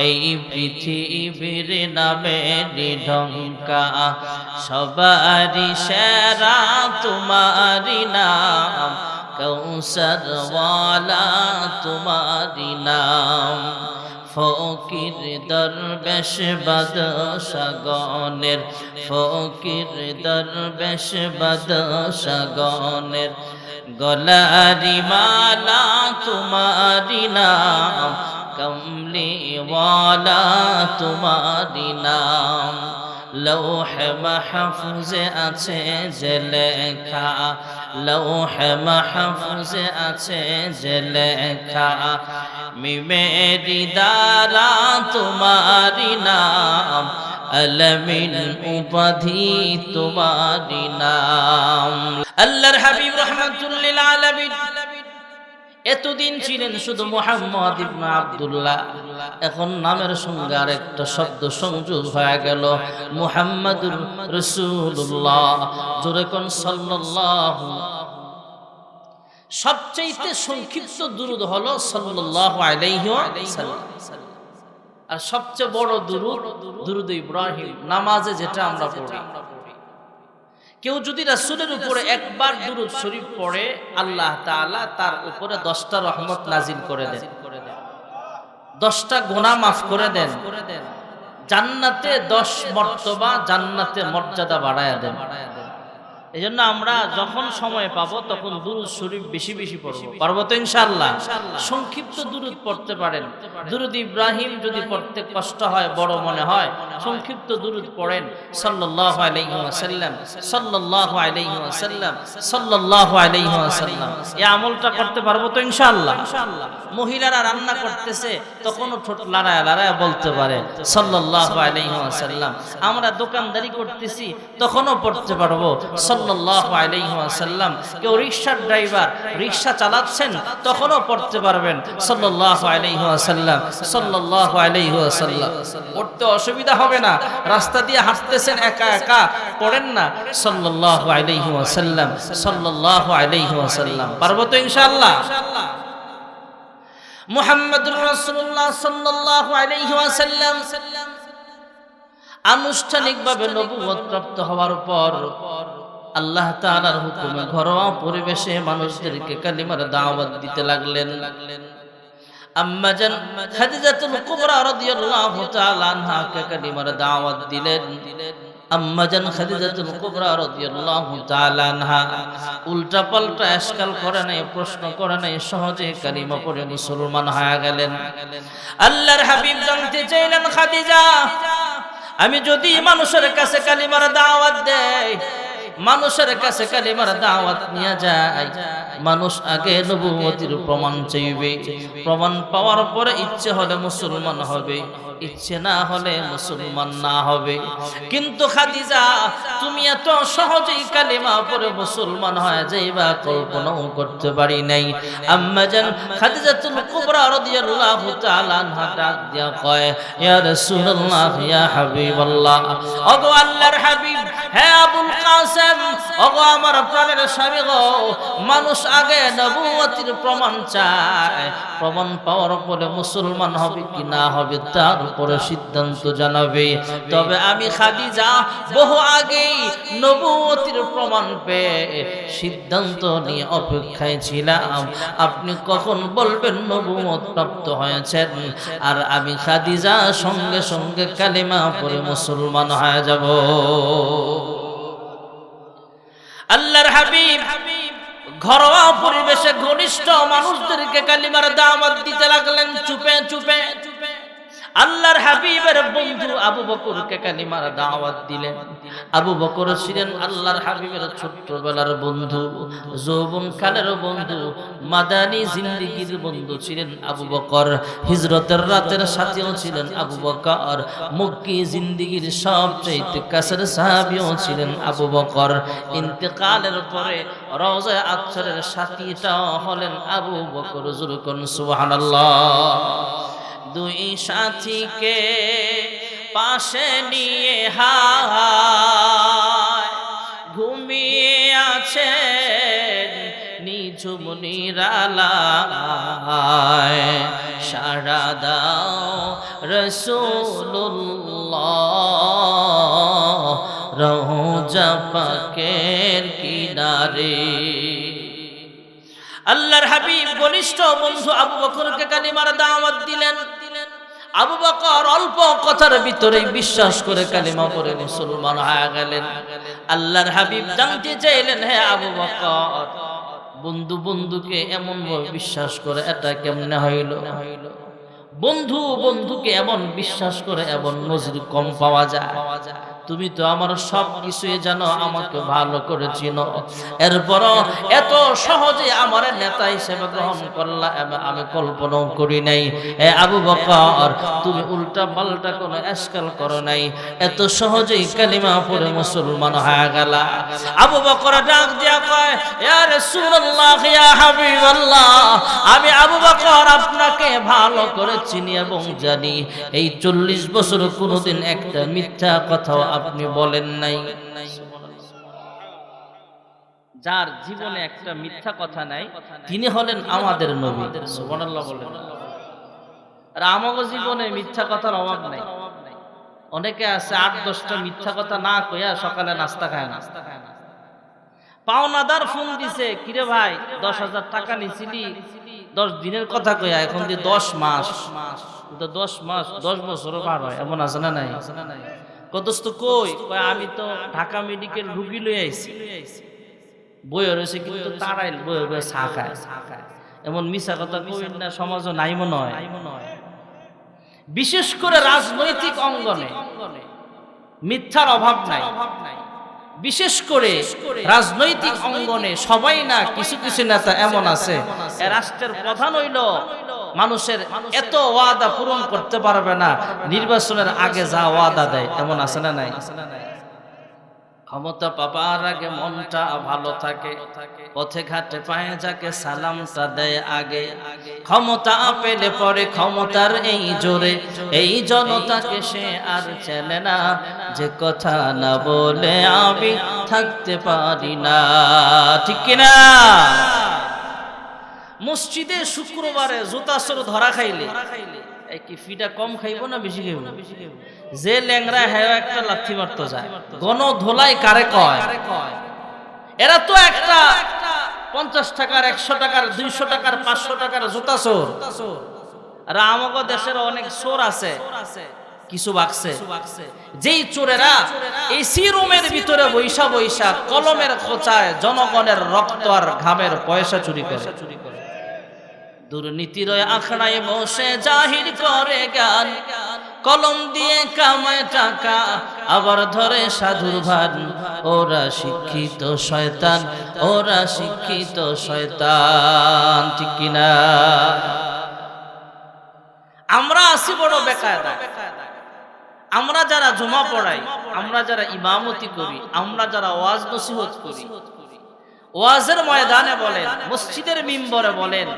এই পৃথিবীর নামে ঢঙ্কা, সবারি সেরা তোমারি নাম, কৌসর ওয়ালা তোমারি নাম। ফকির দরবেশ বাদশাগণের, ফকির দরবেশ বাদশাগণের, গলারি মালা তোমারি নাম, কমলি ওয়ালা তোমারি নাম। লৌহে মাহফুজে আছে যে লেখা, লৌহে মাহফুজে আছে যে লেখা, মিমেরি দ্বারা তোমারি নাম, আলামিন উপাধি তোমারি নাম। আল্লাহর হাবিব রাহমাতুল লিল আলামিন এতদিন ছিলেন শুধু মুহাম্মদ ইবনে আব্দুল্লাহ, এখন নামের সঙ্গে আরেকটা শব্দ সংযোগ হয়ে গেল, মুহাম্মাদুর রাসূলুল্লাহ। জোরে কোন সাল্লাল্লাহু। সবচেয়ে সংক্ষিপ্ত দুরূদ হলো সাল্লাল্লাহু আলাইহি ওয়াসাল্লাম, আর সবচেয়ে বড় দুরূদ দুরূদ ইব্রাহিম, নামাজে যেটা আমরা পড়ি। কেউ যদি রাসূলের উপরে একবার দুরূদ শরীফ পড়ে, আল্লাহ তাআলা তার উপরে 10টা রহমত নাজিল করে দেন, 10টা গুনাহ মাফ করে দেন, জান্নাতে 10 মর্তবা জান্নাতে মর্যাদা বাড়ায়া দেন। এজন্য আমরা যখন সময় পাবো তখন দুরূদ শরীফ বেশি বেশি পড়বো। পারবো তো ইনশাআল্লাহ? সংক্ষিপ্ত দুরূদ পড়তে পারেন। দুরূদ ইব্রাহিম যদি পড়তে কষ্ট হয়, বড় মনে হয়, সংক্ষিপ্ত দুরূদ পড়েন, সাল্লাল্লাহু আলাইহি ওয়াসাল্লাম, সাল্লাল্লাহু আলাইহি ওয়াসাল্লাম, সাল্লাল্লাহু আলাইহি ওয়াসাল্লাম। এই আমলটা করতে পারবো তো ইনশাআল্লাহ? মহিলারা রান্না করতেছে তখনও ঠোঁট লড়ায় লড়ায় বলতে পারে সাল্লাল্লাহু আলাইহি ওয়াসাল্লাম। আমরা দোকানদারি করতেছি তখনও পড়তে পারবো সাল্লাল্লাহু আলাইহি ওয়াসাল্লাম। কেউ রিকশার ড্রাইভার, রিকশা চালাচ্ছেন তখনও পড়তে পারবেন সাল্লাল্লাহু আলাইহি ওয়াসাল্লাম, সাল্লাল্লাহু আলাইহি ওয়াসাল্লাম। পড়তে অসুবিধা হবে না। রাস্তা দিয়ে হাঁটতেছেন একা একা, পড়েন না সাল্লাল্লাহু আলাইহি ওয়াসাল্লাম, সাল্লাল্লাহু আলাইহি ওয়াসাল্লাম। পারবো তো ইনশাআল্লাহ? মুহাম্মদুর রাসূলুল্লাহ সাল্লাল্লাহু আলাইহি ওয়াসাল্লাম আনুষ্ঠানিকভাবে নবুয়ত প্রাপ্ত হওয়ার পর আল্লাহ তাআলার হুকুমে ঘরোয়া পরিবেশে মানুষদেরকে কালিমার দাওয়াত দিতে লাগলেন। আম্মা জান খাদিজাতুল কুবরা রাদিয়াল্লাহু তাআলা আনহাকে কালিমার দাওয়াত দিলেন। আম্মা জান খাদিজাতুল কুবরা রাদিয়াল্লাহু তাআলা আনহা উল্টা পাল্টা ইশকাল করে নাই, প্রশ্ন করে নাই, সহজে কালিমা পড়ে মুসলমান হয়ে গেলেন। আল্লাহর হাবিব জানতে চাইলেন, খাদিজা, আমি যদি মানুষের কাছে কালিমার দাওয়াত দেই, মানুষের কাছে কালিমার দাওয়াত নিয়ে যায়, মানুষ আগে নবুয়তির প্রমাণ চাইবে, প্রমাণ পাওয়ার পরে ইচ্ছে হলে মুসলমান হবে, ইচ্ছে না হলে মুসলমান না হবে। কিন্তু খাদিজা তুমি এত সহজেই কালিমা পড়ে মুসলমান হয়ে যাইবা কল্পনাও করতে পারি নাই। আম্মাজান খাদিজাতুল কুবরা রাদিয়াল্লাহু তাআলা আনহা ডাক দিয়া কয়, ইয়া রাসূলুল্লাহ, ইয়া হাবিবাল্লাহ, ওগো আল্লাহর হাবিব, হে আবুল কাসেম, ওগো আমার প্রাণের স্বামী গো, মানুষ আগে নবুয়তির প্রমাণ চায়, প্রমাণ পাওয়ার পরে মুসলমান হবে কি না হবে তারপরে সিদ্ধান্ত জানাবে। তবে আমি খাদিজা বহু আগেই নবুয়তির প্রমাণ পেয়ে সিদ্ধান্ত নিয়ে অপেক্ষায় ছিলাম, আপনি কখন বলবেন নবুয়ত প্রাপ্ত হয়েছেন, আর আমি খাদিজা সঙ্গে সঙ্গে কালিমা পড়ে মুসলমান হয়ে যাব। আল্লাহর হাবিব ঘরোয়া পরিবেশে ঘনিষ্ঠ মানুষদেরকে কালিমার দাওয়াত দিতে লাগলেন চুপে চুপে। আল্লাহর হাবিবের বন্ধু আবু বকরকে কালিমার দাওয়াত দিলেন। আবু বকর ছিলেন আল্লাহর হাবিবের ছোট্টবেলার বন্ধু, যৌবনকালের বন্ধু, মাদানী জিন্দেগির বন্ধু ছিলেন আবু বকর। হিজরতের রাতের সাথীও ছিলেন আবু বকর। মক্কি জিন্দেগির সবচেয়ে কাছের সাহাবীও ছিলেন আবু বকর। ইন্তেকালের পরে রওজায়ে আতহারের সাথীটাও হলেন আবু বকর। যুরকুন সুবহানাল্লাহ। দুই সাথীকে পাশে নিয়ে হায় ঘুমিয়ে আছেন নিঝুম নিরালায়, সাড়া দাও রাসূলুল্লাহ রওজা পাকের কিনারে। আল্লাহর হাবিব ঘনিষ্ঠ বন্ধু আবু বকরকে কালিমার দাওয়াত দিলেন। আবু বকর অল্প কথার ভিতরেই বিশ্বাস করে কালিমা পড়ে মুসলমান হয়ে গেলেন। আল্লাহর হাবিব জানতে চাইলেন, হে আবু বকর, বন্ধু বন্ধুকে এমন ভাবে বিশ্বাস করে এটা কেমনে হইল? বন্ধু বন্ধুকে এমন বিশ্বাস করে এমন নজির কম পাওয়া যায়। তুমি তো আমার সব কিছুই জানো, আমাকে ভালো করে চিনো, এরপরও এত সহজে আমার নেতা হিসেবে গ্রহণ করলা আমি কল্পনাও করি নাই। এ আবু বকর, তুমি উল্টা পাল্টা কোনো এশকাল করো নাই, এত সহজেই কালিমা পড়ে মুসলমান হয়ে গেলা। আবু বকর ডাক দিয়া কয়, ইয়া রাসূলুল্লাহ, ইয়া হাবিবাল্লাহ, আমি আবু বকর আপনাকে ভালো করে চিনি এবং জানি। এই 40 বছর কোনোদিন একটা মিথ্যা কথাও আপনি বলেন নাই। যার জীবনে একটা মিথ্যা কথা নাই তিনি হলেন আমাদের নবী। সুবহানাল্লাহ বলেন। আর আমাদের জীবনে মিথ্যা কথার অভাব নাই। অনেকে আছে 8-10টা মিথ্যা কথা না কইয়া সকালে নাস্তা খায় না। পাওনাদার ফোন দিছে, কিরে ভাই 10,000 টাকা নিছিলি, 10 দিনের কথা কইয়া এখন দিয়ে 10 মাস, তো 10 মাস 10 বছরও পার হয়, এমন আছে না নাই? কতস্ত কই আমি তো ঢাকা মেডিকেল রুগী লই আইছি, বই রয়েছে কিন্তু তারাই বই চা খায়। এমন মিছা কথা কই না, সমাজও নাই মনে হয়। বিশেষ করে রাজনৈতিক অঙ্গনে মিথ্যার অভাব নাই। বিশেষ করে রাজনৈতিক অঙ্গনে সবাই না, কিছু কিছু নেতা এমন আছে রাষ্ট্রের প্রধান হইল মানুষের এত ওয়াদা পূরণ করতে পারবে না, নির্বাচনের আগে যা ওয়াদা দেয়, এমন আছে না নাই? ক্ষমতা পাবার আগে মনটা ভালো থাকে, পথে ঘাটে পায়ে যাকে সালামটা দেয় আগে। ক্ষমতা পেলে পরে ক্ষমতার এই জোরে এই জনতাকে সে আর চেনে না, যে কথা না বলে আমি থাকতে পারি না। ঠিক কিনা? মসজিদে শুক্রবারে জুতা সর ধরা খাইলে কি ফিটা কম খাইব না বেশি খাইব? যে ল্যাংরা হ্যাঁ একটা লাথি মারতে যায়। গণ ধোলাই কারে কয়? এরা তো একটা 50 টাকার 100 টাকার 200 টাকার 500 টাকার জুতা চোর। আর আমাগো দেশের অনেক চোর আছে, কিছু বাক্সে, যেই চোরেরা এসি রুমের ভিতরে বৈশা বৈশা কলমের খোঁচায় জনগণের রক্ত আর ঘামের পয়সা চুরি করে। দুর্নীতির আখড়ায় বসে জাহির করে জ্ঞান, কলম দিয়ে কামায় টাকা আবার ধরে সাধুর ভান। ওরা শিক্ষিত শয়তান, ওরা শিক্ষিত শয়তান। ঠিক কিনা? আমরা আছি বড় বেকায়দা। আমরা যারা জুমা পড়াই, আমরা যারা ইমামতি করি, আমরা যারা ওয়াজ নসিহত করি, ওয়াজের ময়দানে বলেন, মসজিদের মিম্বরে বলেন,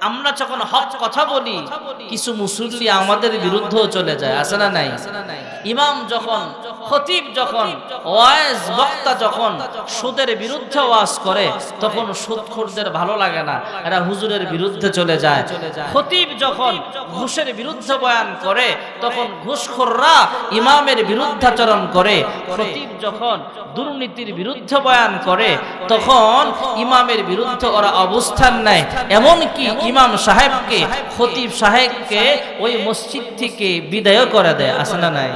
আমরা যখন হক কথা বলি কিছু মুসল্লি আমাদের বিরুদ্ধেও চলে যায়, আছে না নাই? ইমাম যখন, খতিব যখন, ওয়াজ বক্তা যখন সুদের বিরুদ্ধে ওয়াজ করে তখন সুদখোরদের ভালো লাগে না, এরা হুজুরের বিরুদ্ধে চলে যায়। খতিব যখন ঘুষের বিরুদ্ধে বয়ান করে তখন ঘুষখোররা ইমামের বিরুদ্ধাচরণ করে। খতিব যখন দুর্নীতির বিরুদ্ধে বয়ান করে তখন ইমামের বিরুদ্ধে ওরা অবস্থান নেয়। এমনকি ইমাম সাহেবকে, খতিব সাহেবকে ওই মসজিদ থেকে বিদায় করে দেয়, আছে না নাই?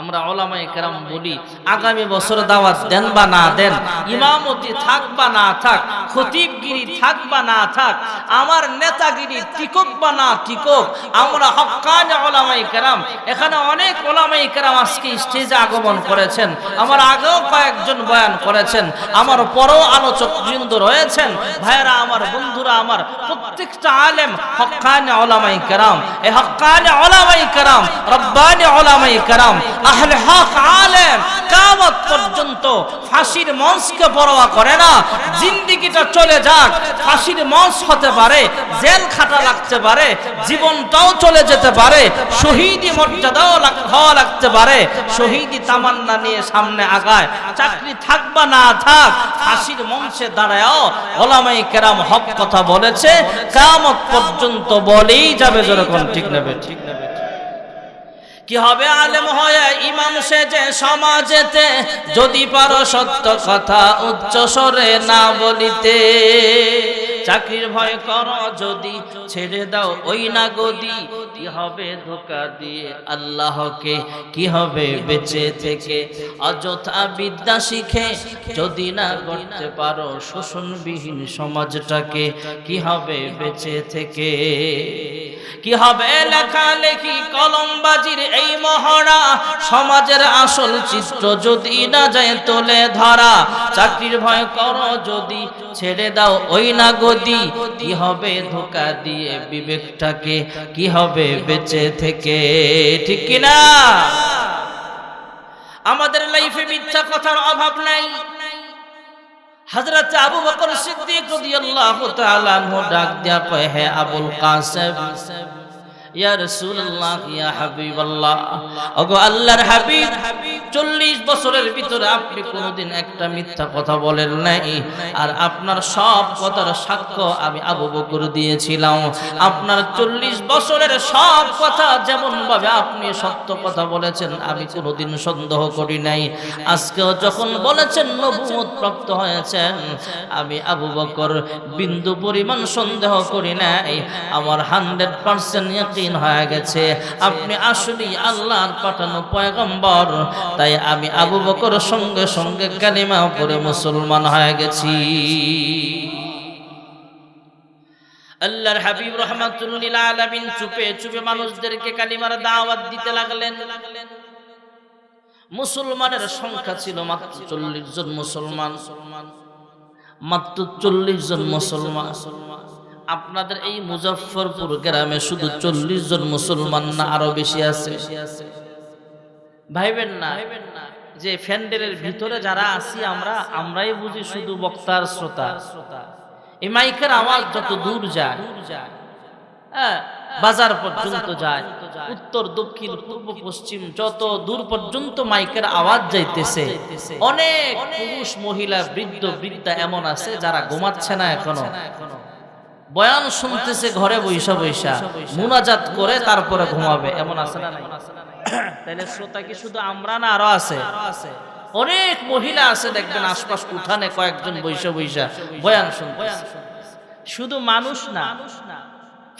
আমরা উলামায়ে কেরাম বলি, আগামী বছর দাওয়াত দেন বা না দেন, ইমামতি থাক বা না থাক, খতিবগিরি থাক বা না থাক, আমার নেতাগিরি টিকুক বা না টিকুক, আমরা হক্কানি উলামায়ে কেরাম। এখানে অনেক উলামায়ে কেরাম আজকে স্টেজে আগমন করেছেন, আমার আগেও কয়েকজন বয়ান করেছেন, আমার পরেও আলোচক বৃন্দ রয়েছেন। ভাইরা আমার, বন্ধুরা আমার, প্রত্যেকটা আলেম হক্কানি উলামায়ে কেরাম। এই হক্কানি উলামায়ে কেরাম, রব্বানি উলামায়ে কেরাম, আহলে হক আলেম কিয়ামত পর্যন্ত ফাঁসির মঞ্চকে পরোয়া করে না। জিন্দেগিটা চলে যাক, ফাঁসির মঞ্চ হতে পারে, জেল খাটা লাগতে পারে, জীবনটাও চলে যেতে পারে, শহীদি মর্যাদাও হওয়া লাগতে পারে, শহীদি তামান্না নিয়ে সামনে আগায়। চাকরি থাক বা না থাক, ফাঁসির মঞ্চে দাঁড়ায়ও উলামায়ে কেরাম হক কথা বলেছে, কিয়ামত পর্যন্ত বলেই যাবে। যেরকম ঠিক নেবে, ঠিক নেবে। কি হবে আলেম হয়ে ইমাম সেজে সমাজেতে, যদি পারো সত্য কথা উচ্চ স্বরে না বলিতে। চাকরির ভয় করো যদি, ছেড়ে দাও ওই না গদি। কি হবে ধোঁকা দিয়ে আল্লাহকে, কি হবে বেঁচে থেকে অযথা বিদ্যা শিখে, যদি না করতে পারো শোষণবিহীন সমাজটাকে। কি হবে বেঁচে থেকে, কি হবে লেখালেখি কলমবাজির এই মহড়া, সমাজের আসল চিত্র যদি না যায় তোলে ধরা। চাকরির ভয় করো যদি, ছেড়ে দাও ওই না গদি। কি হবে ধোঁকা দিয়ে বিবেকটাকে, কি হবে বেঁচে থেকে, ঠিক কিনা? আমাদের লাইফে মিথ্যা কথার অভাব নাই। হযরত আবু বকর সিদ্দিক রাদিয়াল্লাহু তাআলা আনহু ডাক দিয়া কয়, হে আবুল কাসেম, ইয়া রাসূলুল্লাহ, ইয়া হাবিবাল্লাহ, ওগো আল্লাহর হাবিব, 40 বছরের ভিতরে আপনি কোনোদিন একটা মিথ্যা কথা বলেন নাই। আর আপনার সব কথার সাক্ষ্য আমি আবু বকর দিয়েছিলাম। আপনার 40 বছরের সব কথা যেমন ভাবে আপনি সত্য কথা বলেছেন, আমি কোনোদিন সন্দেহ করি নাই। আজকেও যখন বলেছেন নবুয়ত প্রাপ্ত হয়েছেন, আমি আবু বকর বিন্দু পরিমাণ সন্দেহ করি নাই। আমার 100% ইয়াকিন হয়ে গেছে আপনি আসলেই আল্লাহর পাঠানো পয়গম্বর। তাই আমি আবু বকর সঙ্গে সঙ্গে কালিমা পড়ে মুসলমান হয়ে গেছি। আল্লাহর হাবিব রাহমাতুল লিল আলামিন চুপে চুপে মানুষদেরকে কালিমার দাওয়াত দিতে লাগলেন। মুসলমানের সংখ্যা ছিল মাত্র 40 জন মুসলমান, মাত্র 40 জন মুসলমান। আপনাদের এই মুজফ্ফরপুর গ্রামে শুধু 40 জন মুসলমান না, আরো বেশি আছে। ভাইবেন না যে ফ্যান্ডেলের ভিতরে যারা আছি আমরাই বুঝি শুধু বক্তার শ্রোতা। এই মাইকের আওয়াজ যত দূর যায়, বাজার পর্যন্ত যায়, উত্তর দক্ষিণ পূর্ব পশ্চিম যত দূর পর্যন্ত মাইকের আওয়াজ যাইতেছে। অনেক পুরুষ মহিলা বৃদ্ধ বৃদ্ধা এমন আছে যারা ঘুমাচ্ছে না, এখনো বয়ান শুনতেছে ঘরে বৈশা বৈশা, মুনাজাত করে তারপরে ঘুমাবে, এমন আছে না? তাহলে শ্রোতা কি শুধু আমরা না, আরো আছে? অনেক মহিলা আছে দেখবেন আশপাশ উঠানে কয়েকজন বৈশা বৈশা বয়ান শুনতেছে। শুধু মানুষ না,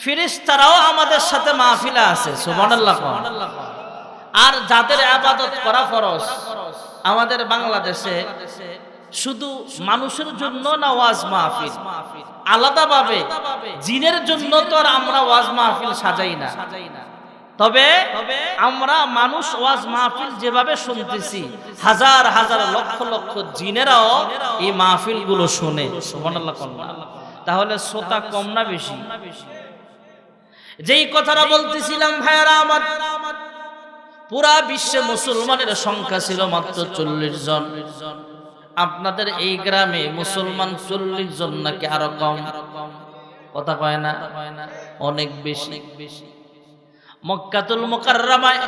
ফেরেশতারাও আমাদের সাথে মাহফিলে আছে, সুবহানাল্লাহ। আর যাদের ইবাদত করা ফরজ, আমাদের বাংলাদেশে শুধু মানুষের জন্য না ওয়াজ মাহফিল, আলাদাভাবে জিনের জন্য তো আর আমরা ওয়াজ মাহফিল সাজাই না। তবে আমরা মানুষ ওয়াজ মাহফিল যেভাবে শুনতেছি, হাজার হাজার লক্ষ লক্ষ জিনেরাও এই মাহফিল গুলো শুনে, সুবহানাল্লাহ। তাহলে শ্রোতা কম না বেশি? যেই কথাটা বলতেছিলাম ভাইয়ারা আমার, পুরা বিশ্বে মুসলমানের সংখ্যা ছিল মাত্র 40 জন। আপনাদের এই গ্রামে মুসলমান 40 জন নাকি আরো কম? কথা কয় না? অনেক বেশি। মক্কাতুল মুকাররমায়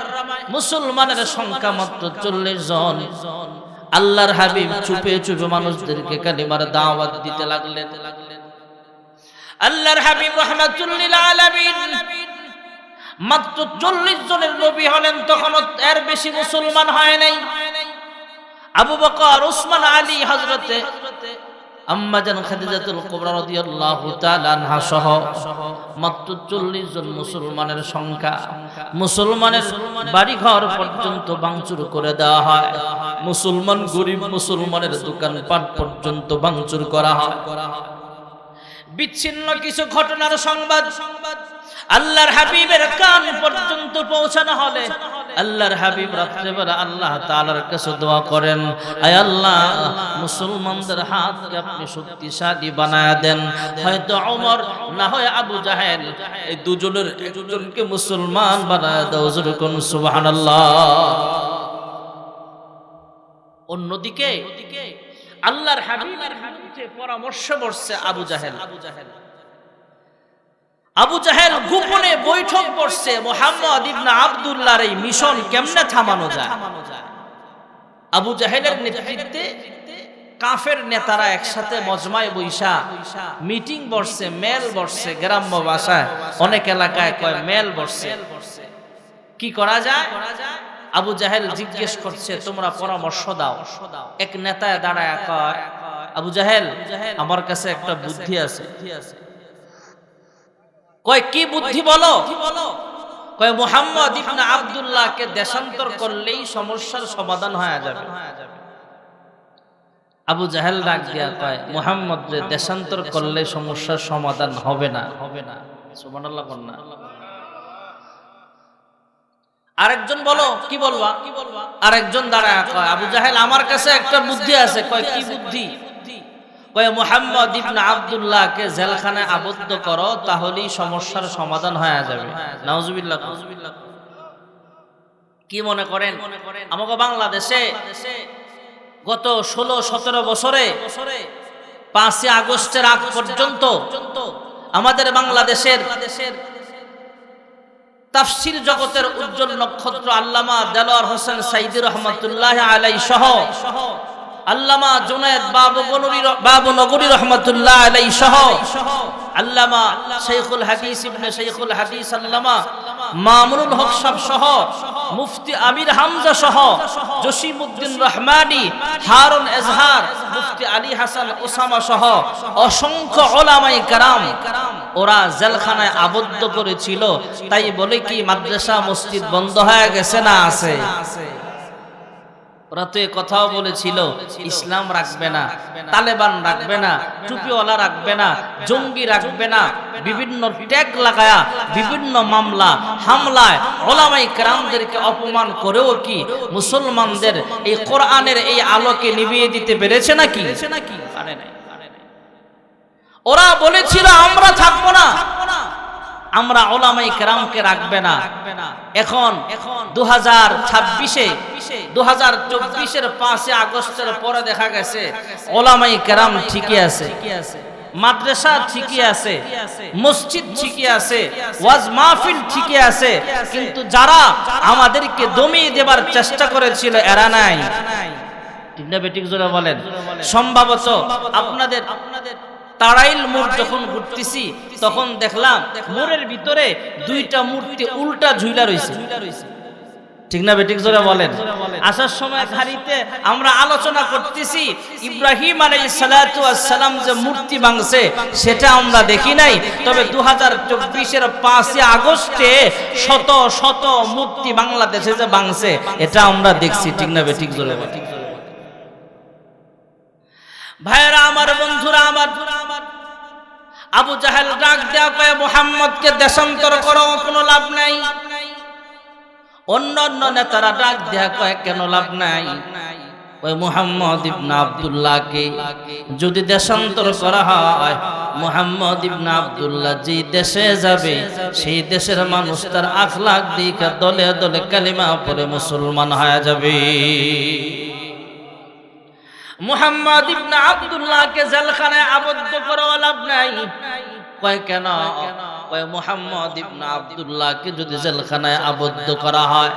মুসলমানের সংখ্যা মাত্র 40 জন। আল্লাহর হাবিব চুপে চুপে মানুষদেরকে কালিমার দাওয়াত দিতে লাগলেন। আল্লাহর হাবিব রাহমাতুল লিল আলামিন মাত্র 40 জনের নবী হলেন, তখন এর বেশি মুসলমান হয় নাই। আবু বকর, উসমান, আলী, হযরতে আম্মা জান খাদিজাতুল কুবরা রাদিয়াল্লাহু তাআলা আনহা সহ মাত্র 40 জন মুসলমানের সংখ্যা। মুসলমানের বাড়ি ঘর পর্যন্ত ভাঙচুর করে দেওয়া হয়, মুসলমান গরিব মুসলমানের দোকানপাট পর্যন্ত ভাঙচুর করা হয়। বিচ্ছিন্ন কিছু ঘটনার সংবাদ আল্লাহর হাবিবের কান পর্যন্ত পৌঁছানো হলে আল্লাহর হাবিব রাত্রেবেলা আল্লাহ তাআলার কাছে দোয়া করেন, আয় আল্লাহ, মুসলমানদের হাতকে আপনি শক্তিশালী বানায়া দেন। হয়তো ওমর, না হয় আবু জাহেল, এই দুজনের একজনকে মুসলমান বানায়া দাও। জোরে কোন সুবহানাল্লাহ। অন্যদিকে আল্লাহর হাবিবের বিরুদ্ধে পরামর্শ করছে আবু জাহেল। আবু জাহেল গোপনে বৈঠক করছে মুহাম্মদ ইবনে আব্দুল্লাহর এই মিশন কেমনে থামানো যায়। আবু জাহেলের নেতৃত্বে কাফের নেতারা একসাথে মজমায় বৈশা মিটিং বসছে, মেল বসছে। গ্রাম্য ভাষায় অনেক এলাকায় কয় মেল বসছে। কি করা যায়? আবু জাহেল জিজ্ঞেস করছে, তোমরা পরামর্শ দাও। এক নেতা দাঁড়ায় কয়, আবু জাহেল, আমার কাছে একটা বুদ্ধি আছে। কয়, কি বুদ্ধি বলো? কয়, মুহাম্মদ ইবনে আব্দুল্লাহকে দেশান্তর করলেই সমস্যার সমাধান হয়ে যাবে। আবু জাহেল ডাক দিয়া কয়, মুহাম্মদ রে দেশান্তর করলে সমস্যার সমাধান হবে না। সুবহানাল্লাহ বলনা। আরেকজন বলো, কি বলবা? আরেকজন দাঁড়ায় কয়, আবু জাহেল, আমার কাছে একটা বুদ্ধি আছে। কয়, কি বুদ্ধি? কয়, মুহাম্মদ ইবনে আব্দুল্লাহকে জেলখানায় আবদ্ধ করো, তাহলেই সমস্যার সমাধান হয়ে যাবে। নাউজুবিল্লাহ। কি মনে করেন আমাকে বাংলাদেশে গত 16-17 বছরে 5ই আগস্টের আগ পর্যন্ত আমাদের বাংলাদেশের তাফসীর জগতের উজ্জ্বল নক্ষত্র আল্লামা দেলোয়ার হোসেন সাইদী রহমাতুল্লাহ আলাইহি সহ আল্লামা জুনায়েদ বাবুনগরী রহমাতুল্লাহ আলাইহি সহ আল্লামা শাইখুল হাদিস ইবনে শাইখুল হাদিস আল্লামা মামুনুল হক সাহেব সহ মুফতি আমির হামজা সহ জসিমউদ্দিন রহমানী, হারুন এজহার, মুফতি আলী হাসান ওসামা সহ অসংখ্য উলামায়ে কেরাম ওরা জেলখানায় আবদ্ধ করেছিল। তাই বলে কি মাদ্রাসা মসজিদ বন্ধ হয়ে গেছে? না, আছে। ওরা তো এই কথাও বলেছিল, ইসলাম রাখবে না, তালেবান রাখবে না, টুপিওয়ালা রাখবে না, জঙ্গি রাখবে না। বিভিন্ন ট্যাগ লাগায়া বিভিন্ন মামলা হামলায় উলামায়ে কেরামদেরকে অপমান করেও কি মুসলমানদের এই কোরআনের এই আলোকে নিভিয়ে দিতে পেরেছে নাকি? পারে নাই। ওরা বলেছিল আমরা থাকবো না, আমরা উলামায়ে কেরামকে রাখবে না। এখন 2024-এর 5ই আগস্টের পরে দেখা গেছে উলামায়ে কেরাম ঠিকই আছে, মাদ্রাসা ঠিকই আছে, মসজিদ ঠিকই আছে, ওয়াজ মাহফিল ঠিকই আছে, কিন্তু যারা আমাদেরকে দমিয়ে দেবার চেষ্টা করেছিল এরা নাই। ঠিক না বেঠিক জোরে বলেন? সম্ভবত আপনাদের তারাইল মোড় যখন ঘুরতেছি তখন দেখলাম মোড়ের ভিতরে 2টা মূর্তি উল্টা ঝুলা রয়েছে। ঠিক না বেঠিক জোরে বলেন? আসার সময় গাড়িতে আমরা আলোচনা করতেছি ইব্রাহিম আলাইহিস সালাতু ওয়াস সালাম যে মূর্তি ভাঙছে সেটা আমরা দেখি নাই, তবে 2024-এর 5ই আগস্টে শত শত মূর্তি বাংলাদেশে যে ভাঙছে এটা আমরা দেখছি। ঠিক না বেঠিক জোরে বলেন? ভাইরা আমার, বন্ধুরা আমার, আবু জাহেল ডাক দেয়া কয়, মুহাম্মদকে দেশান্তর করো, কোনো লাভ নাই। অন্য অন্য নেতারা ডাক দেয়া কয়, কেন লাভ নাই? ওই মুহাম্মদ ইবনে আব্দুল্লাহকে যদি দেশান্তর করা হয়, মুহাম্মদ ইবনে আব্দুল্লাহ যে দেশে যাবে সেই দেশের মানুষ তার আখলাক দেখে দলে দলে কালিমা পড়ে মুসলমান হয়ে যাবে। মুহাম্মদ ইবনে আব্দুল্লাহকে জেলখানায় আবদ্ধ করে লাভ নাই। কয় কেন? কয় মুহাম্মদ ইবনে আব্দুল্লাহকে যদি জেলখানায় আবদ্ধ করা হয়,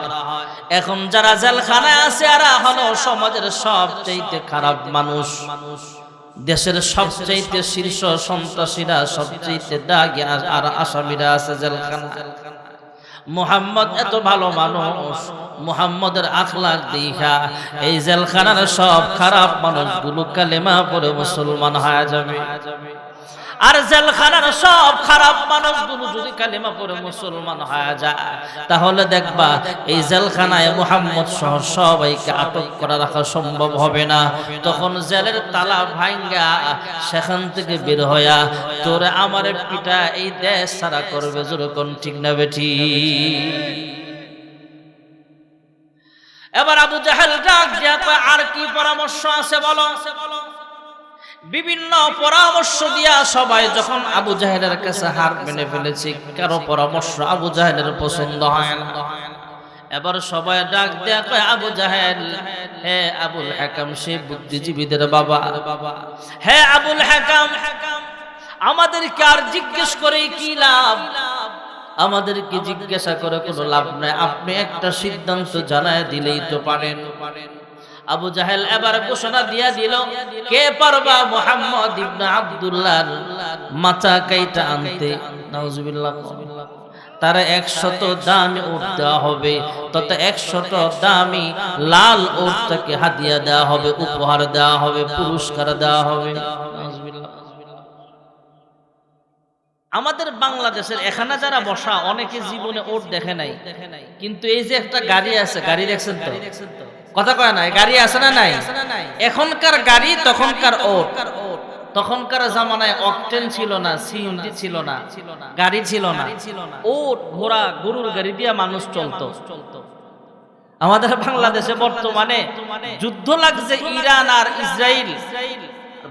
এখন যারা জেলখানায় আছে এরা হলো সমাজের সবচেয়ে খারাপ মানুষ, দেশের সবচেয়ে শীর্ষ সন্ত্রাসীরা, সবচেয়ে দাগী আর আসামিরা আছে জেলখানায়। মুহাম্মদ এত ভালো মানুষ, মুহাম্মদের আখলাক দেখা এই জেলখানার সব খারাপ মানুষগুলো কালেমা পড়ে মুসলমান হয়ে যাবে। আর জেলখানার সব খারাপ মানুষগুলো যদি কালেমা পড়ে মুসলমান হয়ে যায়, তাহলে দেখবা এই জেলখানায় মুহাম্মদ সহ সবাইকে আটক করে রাখা সম্ভব হবে না। তখন জেলের তালা ভাঙ্গা সেখান থেকে বের হইয়া তোরে আমারে পিটা এই দেশ ছাড়া করবে। যেরকম ঠিক না বেঠি? এবার আবু জাহেল ডাক দিয়া কয়, আর কি পরামর্শ আছে বলো? বিভিন্ন পরামর্শ দিয়া সবাই যখন আবু জাহেলের কাছে হার মেনে ফেলেছে, কারো পরামর্শ আবু জাহেলের পছন্দ হয় না। এবার সবাই ডাক দেয়া কয়, আবু জাহেল, হে আবুল হাকাম, সে বুদ্ধিজীবীদের বাবা, হে আবুল হাকাম, আমাদেরকে আর জিজ্ঞেস করে কি লাভ? আমাদেরকে জিজ্ঞাসা করে কোনো লাভ নাই, আপনি একটা সিদ্ধান্ত জানায় দিলেই তো পারেন। আবু জাহেল এবার ঘোষণা দিয়া দিল, কে পারবা মুহাম্মদ ইবনে আব্দুল্লাহর মাথা কাইটা আনতে? নাউজুবিল্লাহ। তার 100 দামি উট দেওয়া হবে, তত 100 দামি লাল উট তাকে হাদিয়া দেওয়া হবে, উপহার দেওয়া হবে, পুরস্কার দেওয়া হবে। আমাদের বাংলাদেশের এখানে যারা বসা অনেকে জীবনে ওট দেখে নাই, কিন্তু এই যে একটা গাড়ি আছে, গাড়ি দেখছেন তো? কথা কয় না, গাড়ি আছে না নাই? এখনকার গাড়ি তখনকার ওট। তখনকার জামানায় অকটেন ছিল না, সিএনজি ছিল না, গাড়ি ছিল না, ওট ঘোড়া গরুর গাড়ি দিয়ে মানুষ চলতো। আমাদের বাংলাদেশে বর্তমানে যুদ্ধ লাগছে ইরান আর ইসরায়েল,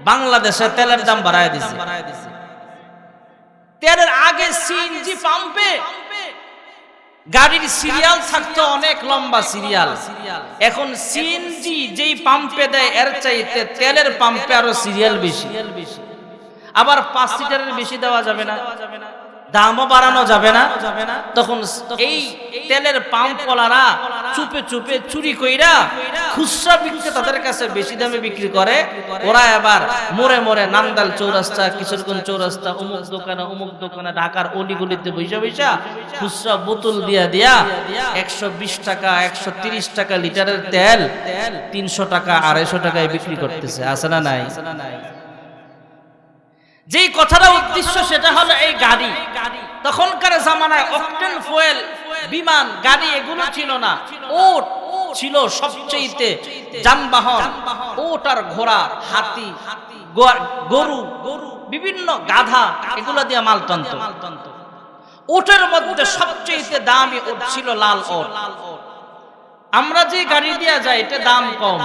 বাংলাদেশে তেলের দাম বাড়ায় দিছে। তেলের আগে সিএনজি পাম্পে গাড়ির সিরিয়াল থাকতো, অনেক লম্বা সিরিয়াল। এখন সিএনজি যেই পাম্পে দেয় এর চাইতে তেলের পাম্পে আরো সিরিয়াল বেশি। আবার 5 লিটারের বেশি দেওয়া যাবে না, দামও বাড়ানো যাবে না। তখন এই তেলের পাম্পওয়ালারা চুপে চুপে চুরি কইরা খুচরা বিক্রেতাদের কাছে বেশি দামে বিক্রি করে। ওরা এবার মোড়ে মোড়ে নান্দাল চৌরাস্তা, কিশোরগঞ্জ চৌরাস্তা, অমুক দোকানে ঢাকার অলিগলিতে বৈশা বৈশা খুচরা বোতল দিয়া দিয়া 120 টাকা 130 টাকা লিটারের তেল 300 টাকা 250 টাকায় বিক্রি করতেছে। আছে না নাই? যেই কথাটা উদ্দেশ্য সেটা হলো এই গাড়ি। তখনকার জামানায় অকটেন ফুয়েল, বিমান, গাড়ি এগুলো ছিল না, ওট ছিল সবচেয়ে যানবাহন। ওট আর ঘোড়া, হাতি, গরু, বিভিন্ন গাধা, এগুলো দিয়ে মাল টানতো। ওটের মধ্যে সবচেয়ে দামি ওট ছিল লাল ওট। আমরা যে গাড়ি দিয়ে যাই এটা দাম কম,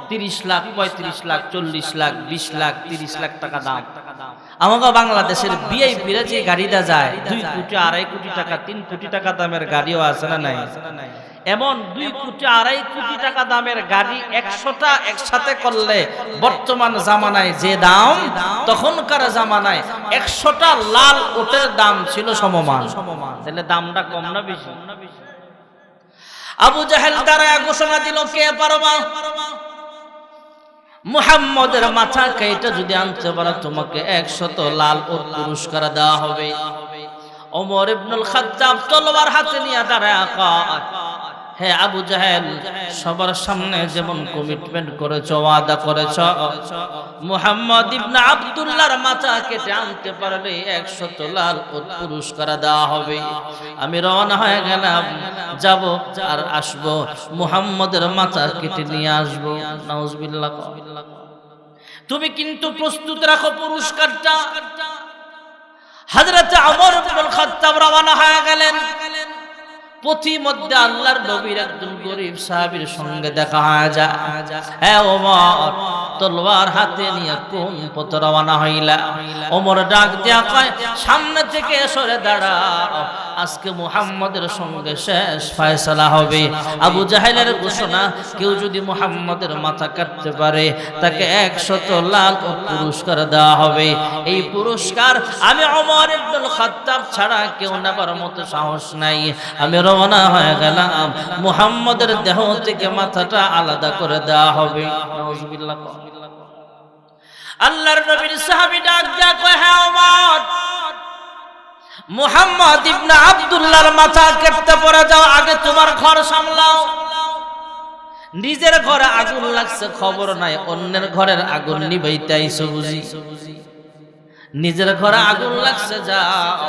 30 লাখ, 35 লাখ, 40 লাখ, 20 লাখ, 30 লাখ টাকা দাম। আমাদের বাংলাদেশের ভিআইপিরা যে গাড়িটা যায় 2 কোটি 2.5 কোটি টাকা, 3 কোটি টাকা দামের গাড়িও আছে না নাই? এমন 2 কোটি 2.5 কোটি টাকা দামের গাড়ি 100টা একসাথে করলে বর্তমান জামানায় যে দাম, তখনকার জামানায় 100টা লাল ওটের দাম ছিল সমমান। তাহলে দামটা কম না বেশি? আবু জাহেল দাঁড়ায়া ঘোষণা দিল, কে পারবা মুহাম্মদের মাথা কাইটা যদি আনতে পারো তোমাকে 100 লাল ওট পুরস্কার দেওয়া হবে। ওমর ইবনুল খাত্তাব তলোয়ার হাতে নিয়ে দাঁড়ায়া কয়, হে আবু জাহেল, সবার সামনে যেমন কমিটমেন্ট করেছো, ওয়াদা করেছো, মুহাম্মদ ইবনে আব্দুল্লাহর মাথা কেটে আনতে পারলে 100 লাল ওট পুরস্কার দেওয়া হবে। আমি রওনা হয়ে গেলাম, যাব আর আসব, মুহাম্মদের মাথা কেটে নিয়ে আসব। নাউজুবিল্লাহ। তুমি কিন্তু প্রস্তুত রাখো পুরস্কারটা। হযরত ওমর ইবনুল খাত্তাব রওনা হয়ে গেলেন। পথিমধ্যে আল্লাহর নবীর একজন গরীব সাহাবীর সঙ্গে দেখা হয়ে যায়। হ্যাঁ ওমর, তলোয়ার হাতে নিয়ে কোন পথে রওনা হইলা? ওমর ডাক দিয়া কয়, সামনে থেকে সরে দাঁড়াও, আজকে মুহাম্মদের সঙ্গে শেষ ফয়সালা হবে। আবু জাহেলের ঘোষণা, কেউ যদি মুহাম্মদের মাথা কাটতে পারে তাকে 100 লাখ পুরস্কার দেওয়া হবে। এই পুরস্কার আমি ওমর ইবনুল খাত্তাব ছাড়া কেউ নেবার মতো সাহস নাই। আমি রওনা হয়ে গেলাম, মুহাম্মদের দেহ থেকে মাথাটা আলাদা করে দেওয়া হবে। নাউজুবিল্লাহ। আল্লাহর নবীর সাহাবী ডাক দেয়া কয়, হ্যাঁ ওমর, মুহাম্মদ ইবনে আব্দুল্লাহর মাথা কেটে পড়ে যাও, আগে তোমার ঘর সামলাও। নিজের ঘরে আগুন লাগছে খবর নাই, অন্যের ঘরের আগুন নিভাইতে আইছো বুঝি? নিজের ঘরে আগুন লাগছে যাও।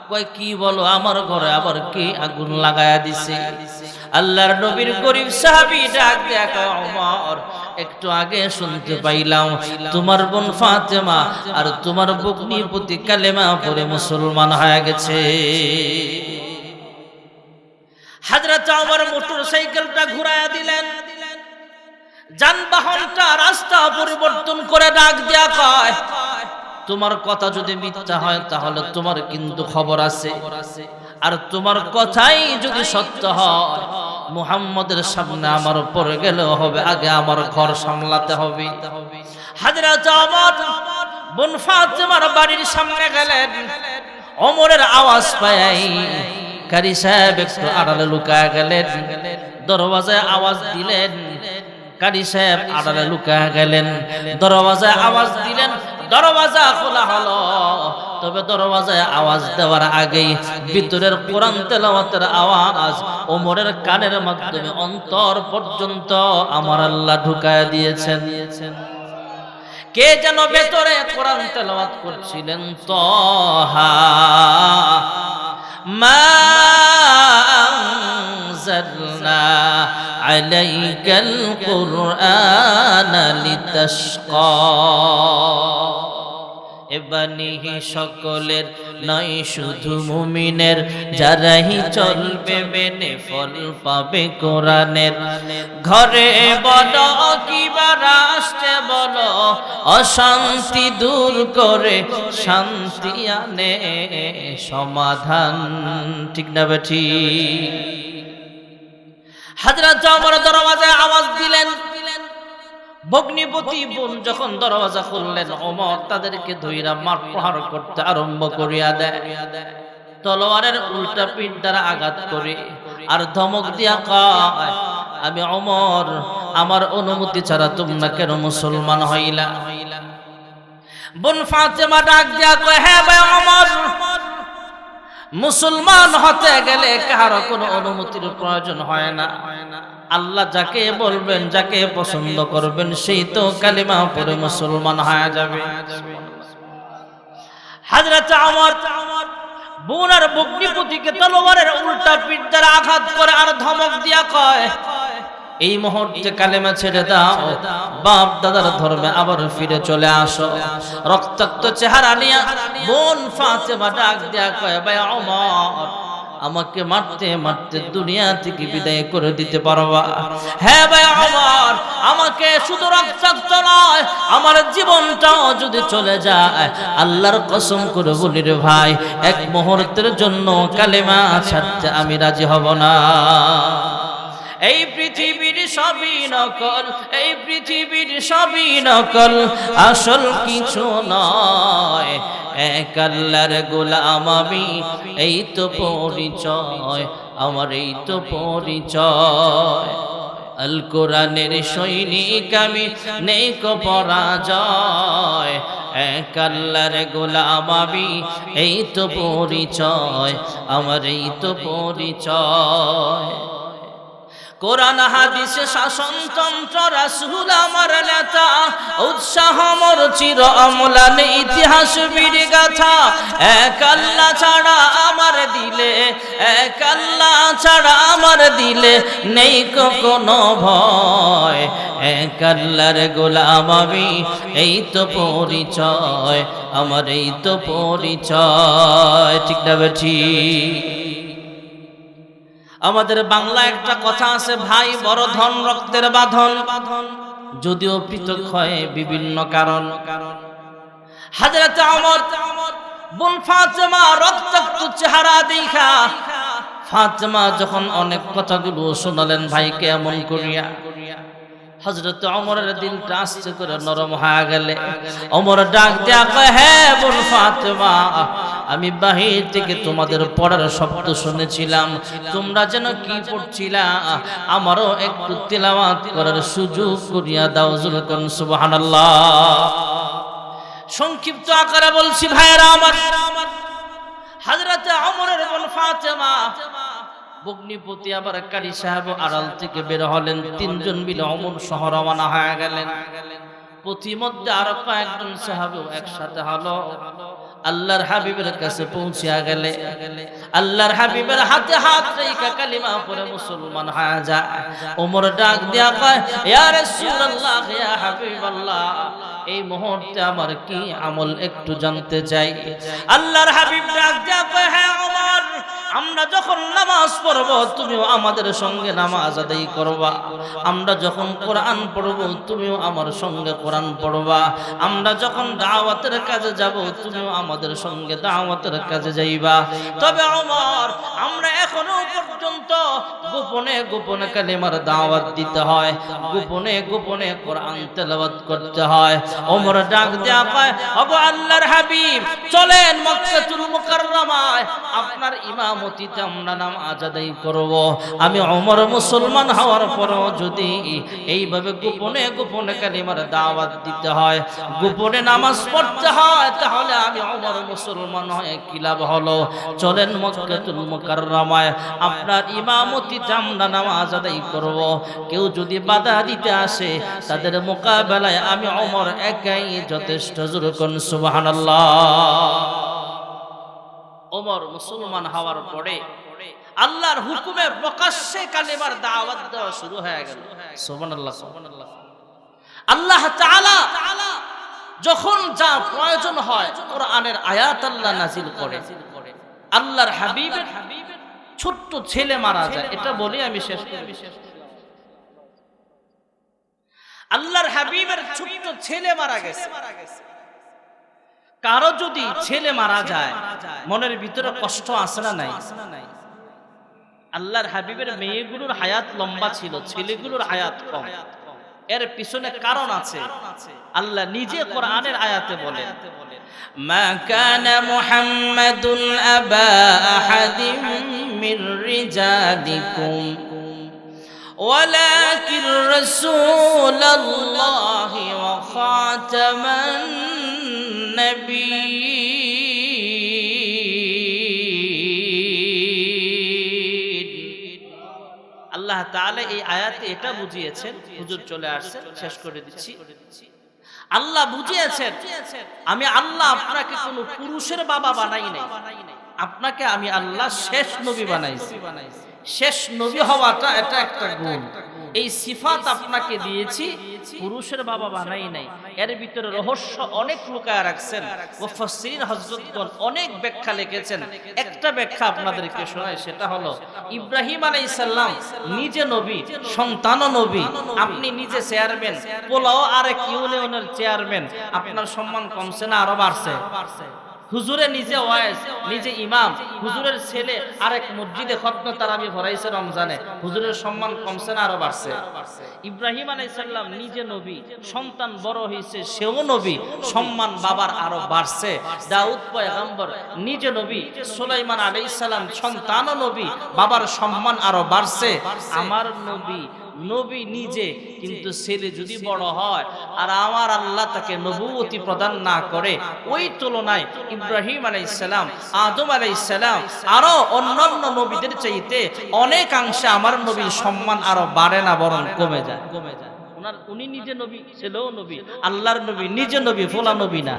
কয় কি বলো, আমার ঘরে আবার কে আগুন লাগায়া দিছে? আল্লাহর নবীর গরীব সাহাবী ডাক দেয়া কয়, ওমর, একটু আগে শুনতে পাইলাম তোমার বোন ফাতেমা আর তোমার ভগ্নিপতি কালেমা পড়ে মুসলমান হয়ে গেছে। হযরত ওমর মোটরসাইকেলটা ঘুরায়া দিলেন, যানবাহনটা রাস্তা পরিবর্তন করে ডাক দেয়া কয়, তোমার কথা যদি মিথ্যা হয় তাহলে তোমার কিন্তু খবর আছে, আর তোমার কথাই যদি সত্য হয় মুহাম্মদের সামনে আমার পড়ে গেলেও হবে, আগে আমার ঘর সামলাতে হবে। হযরত ওমর বোন ফাতেমার বাড়ির সামনে গেলেন। ওমরের আওয়াজ পাই কারি সাহেব একটু আড়ালে লুকায় গেলেন, দরওয়াজায় আওয়াজ দিলেন। কারি সাহেব আড়ালে লুকায় গেলেন, দরওয়াজায় আওয়াজ দিলেন, দরওয়াজা খোলা হলো। তবে দরওয়াজায় আওয়াজ দেওয়ার আগেই ভিতরের কোরআন তেলাওয়াতের আওয়াজ ওমরের কানের মাধ্যমে অন্তর পর্যন্ত আমার আল্লাহ ঢুকায় দিয়েছেন। কে যেন ভেতরে কোরআন তেলাওয়াত করছিলেন, তাহা মা আনজালনা আলাইকাল কুরআনা লিতাশকা। এবানিহি সকলের নয় শুধু মুমিনের, যারাই চলবে মেনে ফল পাবে কোরআনের। ঘরে বলো কিবা রাষ্ট্রে বলো, অশান্তি দূর করে শান্তি আনে সমাধান। ঠিক না বেঠি? হযরত ওমর দরওয়াজায় আওয়াজ দিলেন। ভগ্নিপতি বোন যখন দরওয়াজা খুললেন, ওমর তাদেরকে ধইরা মার প্রহার করতে আরম্ভ করিয়া দেয়। তলোয়ারের উল্টা পিঠ দ্বারা আঘাত করে আর ধমক দিয়া কয়, আমি ওমর, আমার অনুমতি ছাড়া তোমরা কেন মুসলমান হইলা? বোন ফাতেমা ডাক দিয়া কয়, হ্যাঁ ভাই ওমর, মুসলমান হতে গেলে কারো কোনো অনুমতির প্রয়োজন হয় না। আল্লাহ যাকে বলবেন, যাকে পছন্দ করবেন, সেই তো কালিমা পড়ে মুসলমান হয়ে যাবে। হযরত ওমর বোন আর ভগ্নিপতিকে তলোয়ারের উল্টা পিঠ দ্বারা আঘাত করে আর ধমক দিয়া কয়, এই মুহূর্তে কালেমা ছেড়ে দাও, বাপ দাদার ধর্মে আবার ফিরে চলে আসো। রক্তাক্ত চেহারা নিয়ে বোন ফাতেমা ডাক দেয়া কয়, ভাই ওমর, আমাকে মারতে মারতে দুনিয়া থেকে বিদায় করে দিতে পারবা? হ্যাঁ ভাই ওমর, আমাকে শুধু রক্তাক্ত নয়, আমার জীবনটাও যদি চলে যায়, আল্লাহর কসম করে বলি রে ভাই, এক মুহূর্তের জন্য কালেমা ছাড়তে আমি রাজি হব না। এই পৃথিবীর সবই নকল, এই পৃথিবীর সবই নকল, আসল কিছু নয়, এক আল্লাহর গোলাম আমি, এই তো পরিচয় আমার, এই তো পরিচয়। আল কোরআনের সৈনিক আমি, নেই কো পরাজয়, এক আল্লাহর গোলাম আমি, এই তো পরিচয় আমার, এই তো পরিচয়। কোরআন হাদিসে শাসনতন্ত্র, রাসূল আমার নেতা, উৎসাহ মোর চির অম্লান, ইতিহাস বীর গাথা, এক আল্লাহ ছাড়া আমার দিলে, এক আল্লাহ ছাড়া আমার দিলে নেই কোনো ভয়, এক আল্লাহর গোলাম আমি, এই তো পরিচয় আমার, এই তো পরিচয়। ঠিক না বেঠি? আমাদের বাংলা একটা কথা আছে, ভাই বড় ধন রক্তের বাঁধন, যদিও পৃথক হয় বিভিন্ন কারণ। হযরত ওমর বোন ফাতেমা রক্তাক্ত চেহারা দেখা ফাতেমা যখন অনেক কথাগুলো শোনালেন ভাইকে এমন করিয়া, হযরত ওমরের দিলটা আস্তে করে নরম হয়ে গেলে ওমর ডাক দেয়া কয়, হে বোন ফাতেমা, আমি বাহির থেকে তোমাদের পড়ার শব্দ শুনেছিলাম, তোমরা যেন কি পড়ছিলা, আমারও একটু তিলাওয়াত করার সুযোগ করিয়া দাও। জোরে কোন সুবহানাল্লাহ। সংক্ষিপ্ত আকারে বলছি ভাইরা আমার, হযরত ওমরের বোন ফাতেমা ভগ্নিপতি আবার কারি সাহেব আড়াল থেকে বের হলেন, তিনজন মিলে ওমর শহর রওনা হয়ে গেলেন। পথিমধ্যে আরো কয়েকজন সাহাবী একসাথে হলো, আল্লাহর হাবিবের কাছে পৌঁছিয়া গেলে আল্লাহর হাবিবের হাতে হাত রেখে কালিমা পড়ে মুসলমান হয়ে যায়। ওমর ডাক দিয়া কয়, ইয়া রাসূলুল্লাহ, ইয়া হাবিবাল্লাহ, এই মুহূর্তে আমার কি আমল একটু জানতে চাই। আল্লাহর হাবিব ডাক দিয়া কয়, হ্যাঁ ওমর, আমরা যখন নামাজ পড়ব তুমিও আমাদের সঙ্গে নামাজ আদায় করবা, আমরা যখন কোরআন পড়ব তুমিও আমার সঙ্গে কোরআন পড়বা, আমরা যখন দাওয়াতের কাজে যাব তুমিও আমাদের সঙ্গে দাওয়াতের কাজে যাইবা। তবে ওমর, আমরা এখনো পর্যন্ত গোপনে গোপনে কালিমার দাওয়াত দিতে হয়, গোপনে গোপনে কোরআন তেলাওয়াত করতে হয়। ওমর ডাক দেয়া কয়, ওগো আল্লাহর হাবিব, চলেন মক্কাতুল মুকাররমায় আপনার ইমামতিতে আমরা নামাজ আদায় করব। আমি ওমর মুসলমান হওয়ার পরও যদি এইভাবে গোপনে গোপনে কালিমার দাওয়াত দিতে হয়, গোপনে নামাজ পড়তে হয়, তাহলে আমি ওমর মুসলমান হয়ে কি লাভ হলো? চলেন মক্কাতুল মুকাররমায় আপনার ইমামতিতে আমরা নামাজ আদায় করব। কেউ যদি বাধা দিতে আসে তাদের মোকাবেলায় আমি ওমর একাই যথেষ্ট। জোরে কোন সুবহানাল্লাহ। ওমর মুসলমান হওয়ার পরে আল্লাহর হুকুমে প্রকাশ্যে কালিমার দাওয়াত দেওয়া শুরু হয়ে গেল। সুবহানাল্লাহ, সুবহানাল্লাহ। আল্লাহ তাআলা যখন যা প্রয়োজন হয় কোরআনের আয়াত আল্লাহ নাযিল করে। আল্লাহর হাবিবের ছোট্ট ছেলে মারা যায়, এটা বলি আমি শেষ করি। আল্লাহর হাবিবের ছোট্ট ছেলে মারা গেছে। কারো যদি ছেলে মারা যায় মনের ভিতরে কষ্ট আছে না নাই? আল্লাহর হাবিবের মেয়েগুলোর হায়াত লম্বা ছিল, ছেলেগুলোর হায়াত কম। এর পিছনে কারণ আছে। আল্লাহ নিজে কোরআনের আয়াতে বলেন, মা কানা মুহাম্মাদুন আবা আহাদিম মির রিজালিকুম ওয়ালাকিন রাসূলুল্লাহি ওয়া খাতামান নবিয়্যিন। আল্লাহ তাআলা এই আয়াতে এটা বুঝিয়েছেন, হুজুর চলে আসছেন, শেষ করে দিচ্ছি। আল্লাহ বুঝিয়েছেন, আমি আল্লাহ আপনাকে কোন পুরুষের বাবা বানাই নাই, আপনাকে আমি আল্লাহ শেষ নবী বানাইছি। শেষ নবী হওয়াটা এটা একটা গুণ, এই সিফাত আপনাকে দিয়েছি, পুরুষের বাবা বানাই নাই। এর ভিতরে রহস্য অনেক লুকায় রাখছেন মুফাসসিরিন হযরতগণ অনেক ব্যাখ্যা লিখেছেন। একটা ব্যাখ্যা আপনাদেরকে শোনাই, সেটা হলো ইব্রাহিম আলাইহিস সালাম নিজে নবী, সন্তানও নবী, আপনি নিজে চেয়ারম্যান, পোলাও আরেক ইউনিয়নের চেয়ারম্যান, আপনার সম্মান কমছে না আরো বাড়ছে? হুজুরে নিজে ওয়াইজ, নিজে ইমাম, হুজুরের ছেলে আরেক মসজিদে খতমে তারাবি পড়াইছে রমজানে, হুজুরের সম্মান কমছে না আরো বাড়ছে? ইব্রাহিম আলাইহিস সালাম নিজে নবী, সন্তান বড় হইছে, সেও নবী, সম্মান বাবার আরো বাড়ছে। দাউদ পয়গম্বর নিজে নবী, সুলাইমান আলাইহিস সালাম সন্তানও নবী, বাবার সম্মান আরো বাড়ছে। আমার নবী নবী নিজে, কিন্তু ছেলে যদি বড় হয় আর আমার আল্লাহ তাকে নবুয়তি প্রদান না করে, ওই তুলনায় ইব্রাহিম আলাইহিস সালাম, আদম আলাইহিস সালাম আরো অন্যান্য নবীদের চাইতে অনেকাংশে আমার নবীর সম্মান আরো বাড়ে না, বরং কমে যায়। উনি নিজে নবী, ছেলেও নবী, আল্লাহর নবী নিজে নবী, ফোলা নবী না।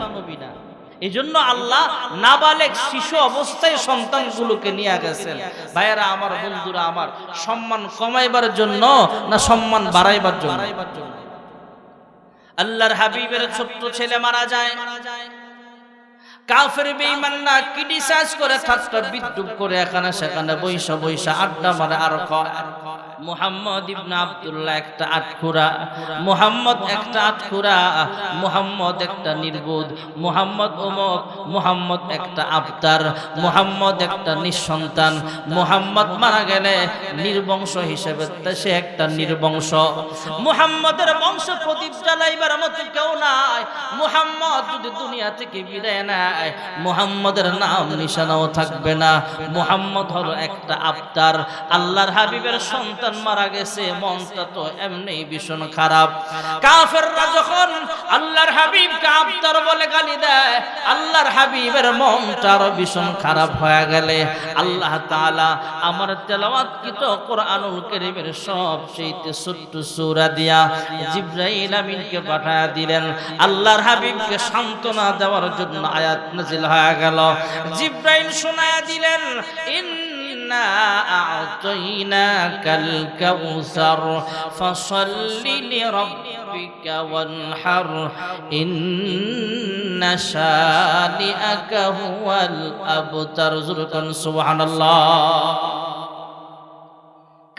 এই জন্য আল্লাহ নাবালেগ শিশু অবস্থায় সন্তানগুলোকে নিয়ে গেছেন। ভাইয়েরা আমার, বন্ধুরা আমার, সম্মান কমাইবার জন্য না সম্মান বাড়াইবার জন্য? আল্লাহর হাবিবের ছোট্ট ছেলে মারা যায়। কাফের বেঈমানরা ক্রিটিসাইজ করে ঠাট্টা বিদ্রুপ করে এখানে সেখানে বৈশা বৈশা আড্ডা মারে আর কয় মুহাম্মদ ইবনে আব্দুল্লাহ একটা আটখুরা, মুহাম্মদ একটা আটখুরা, মুহাম্মদ একটা নির্বোধ, মুহাম্মদ অমুক, মুহাম্মদ একটা আবতার, মুহাম্মদ একটা নিঃসন্তান, মুহাম্মদ মারা গেলে নির্বংশ হিসেবে সে একটা নির্বংশ, মুহাম্মদের বংশ প্রদীপ জ্বালাইবার মতো কেউ নাই, মুহাম্মদ যদি দুনিয়া থেকে বিদায় নেয় মুহাম্মদের নাম নিশানাও থাকবে না, মুহাম্মদ হলো একটা আবতার। আল্লাহর হাবিবের সন্তান মারা গেছে, মনটা তো এমনি ভীষণ খারাপ। কাফেররা যখন আল্লাহর হাবিবকে আবতার বলে গালি দেয়, আল্লাহর হাবিবের মনটা আরো ভীষণ খারাপ হয়ে গেলে আল্লাহ তাআলা আমার তেলাওয়াতকৃত কোরআনুল কারীমের সবচেয়ে ছোট্ট সূরা দিয়া জিবরাইল আমিনকে পাঠায়া দিলেন আল্লাহর হাবিবকে সান্ত্বনা দেওয়ার জন্য। আয়াত নাযিল হয়ে গেল, জিবরাইল শোনায়া দিলেন ইন্না আ'তাইনাকাল কাউসার ফাসাল্লি লিরাব্বিকা ওয়ানহার ইন্না শানিআকা হুয়াল আবতার। যুরকান সুবহানাল্লাহ।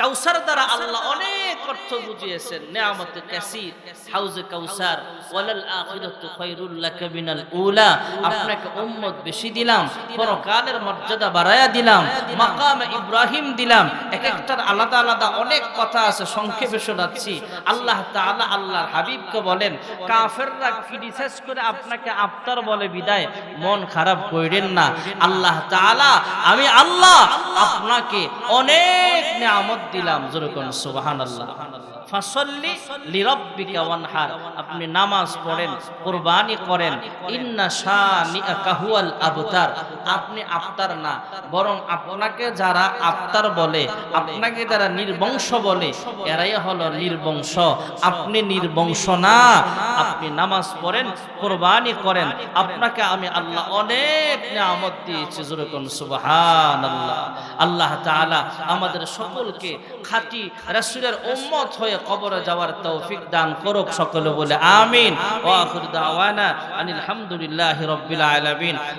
কাউসার দ্বারা আল্লাহ অনেক অর্থ বুঝিয়েছেন, নিয়ামতে কাসীর, হাউজে কাউসার, ওয়ালাল আখিরাতু খায়রুল লাকা মিনাল উলা। আপনাকে উম্মত বেশি দিলাম, পরকালের মর্যাদা বাড়ায়া দিলাম, মাকামে ইব্রাহিম দিলাম। এক একটার আলাদা আলাদা অনেক কথা আছে, সংক্ষেপে শোনাচ্ছি। আল্লাহ তাআলা আল্লাহর হাবিবকে বলেন কাফেররা ক্রিটিসাইজ করে আপনাকে আবতার বলে বিদায় মন খারাপ কইরেন না। আল্লাহ তাআলা আমি আল্লাহ আপনাকে অনেক নিয়ামত দিলাম। যেরকম সুবহানাল্লাহ। ফাসাল্লি লিরাব্বিকা ওয়ানহার, আপনি নামাজ পড়েন, কুরবানি করেন। ইন্না শানিআকা হুয়াল আবতার, আপনি আবতার না, বরং আপনাকে যারা আবতার বলে, আপনাকে যারা নির্বংশ বলে, এরাই হলো নির্বংশ। আপনি নির্বংশ না, আপনি নামাজ পড়েন, কুরবানি করেন, আপনাকে আমি আল্লাহ অনেক নিয়ামত দিয়েছি। যেরকম সুবহানাল্লাহ। আল্লাহ তাআলা আমাদের সকলকে খাঁটি রাসূলের উম্মত হয়ে কবরে যাওয়ার তৌফিক দান করুক। সকলে বলে আমিন। ওয়া আখিরু দাওয়ানা আনিল হামদুলিল্লাহি রাব্বিল আলামিন।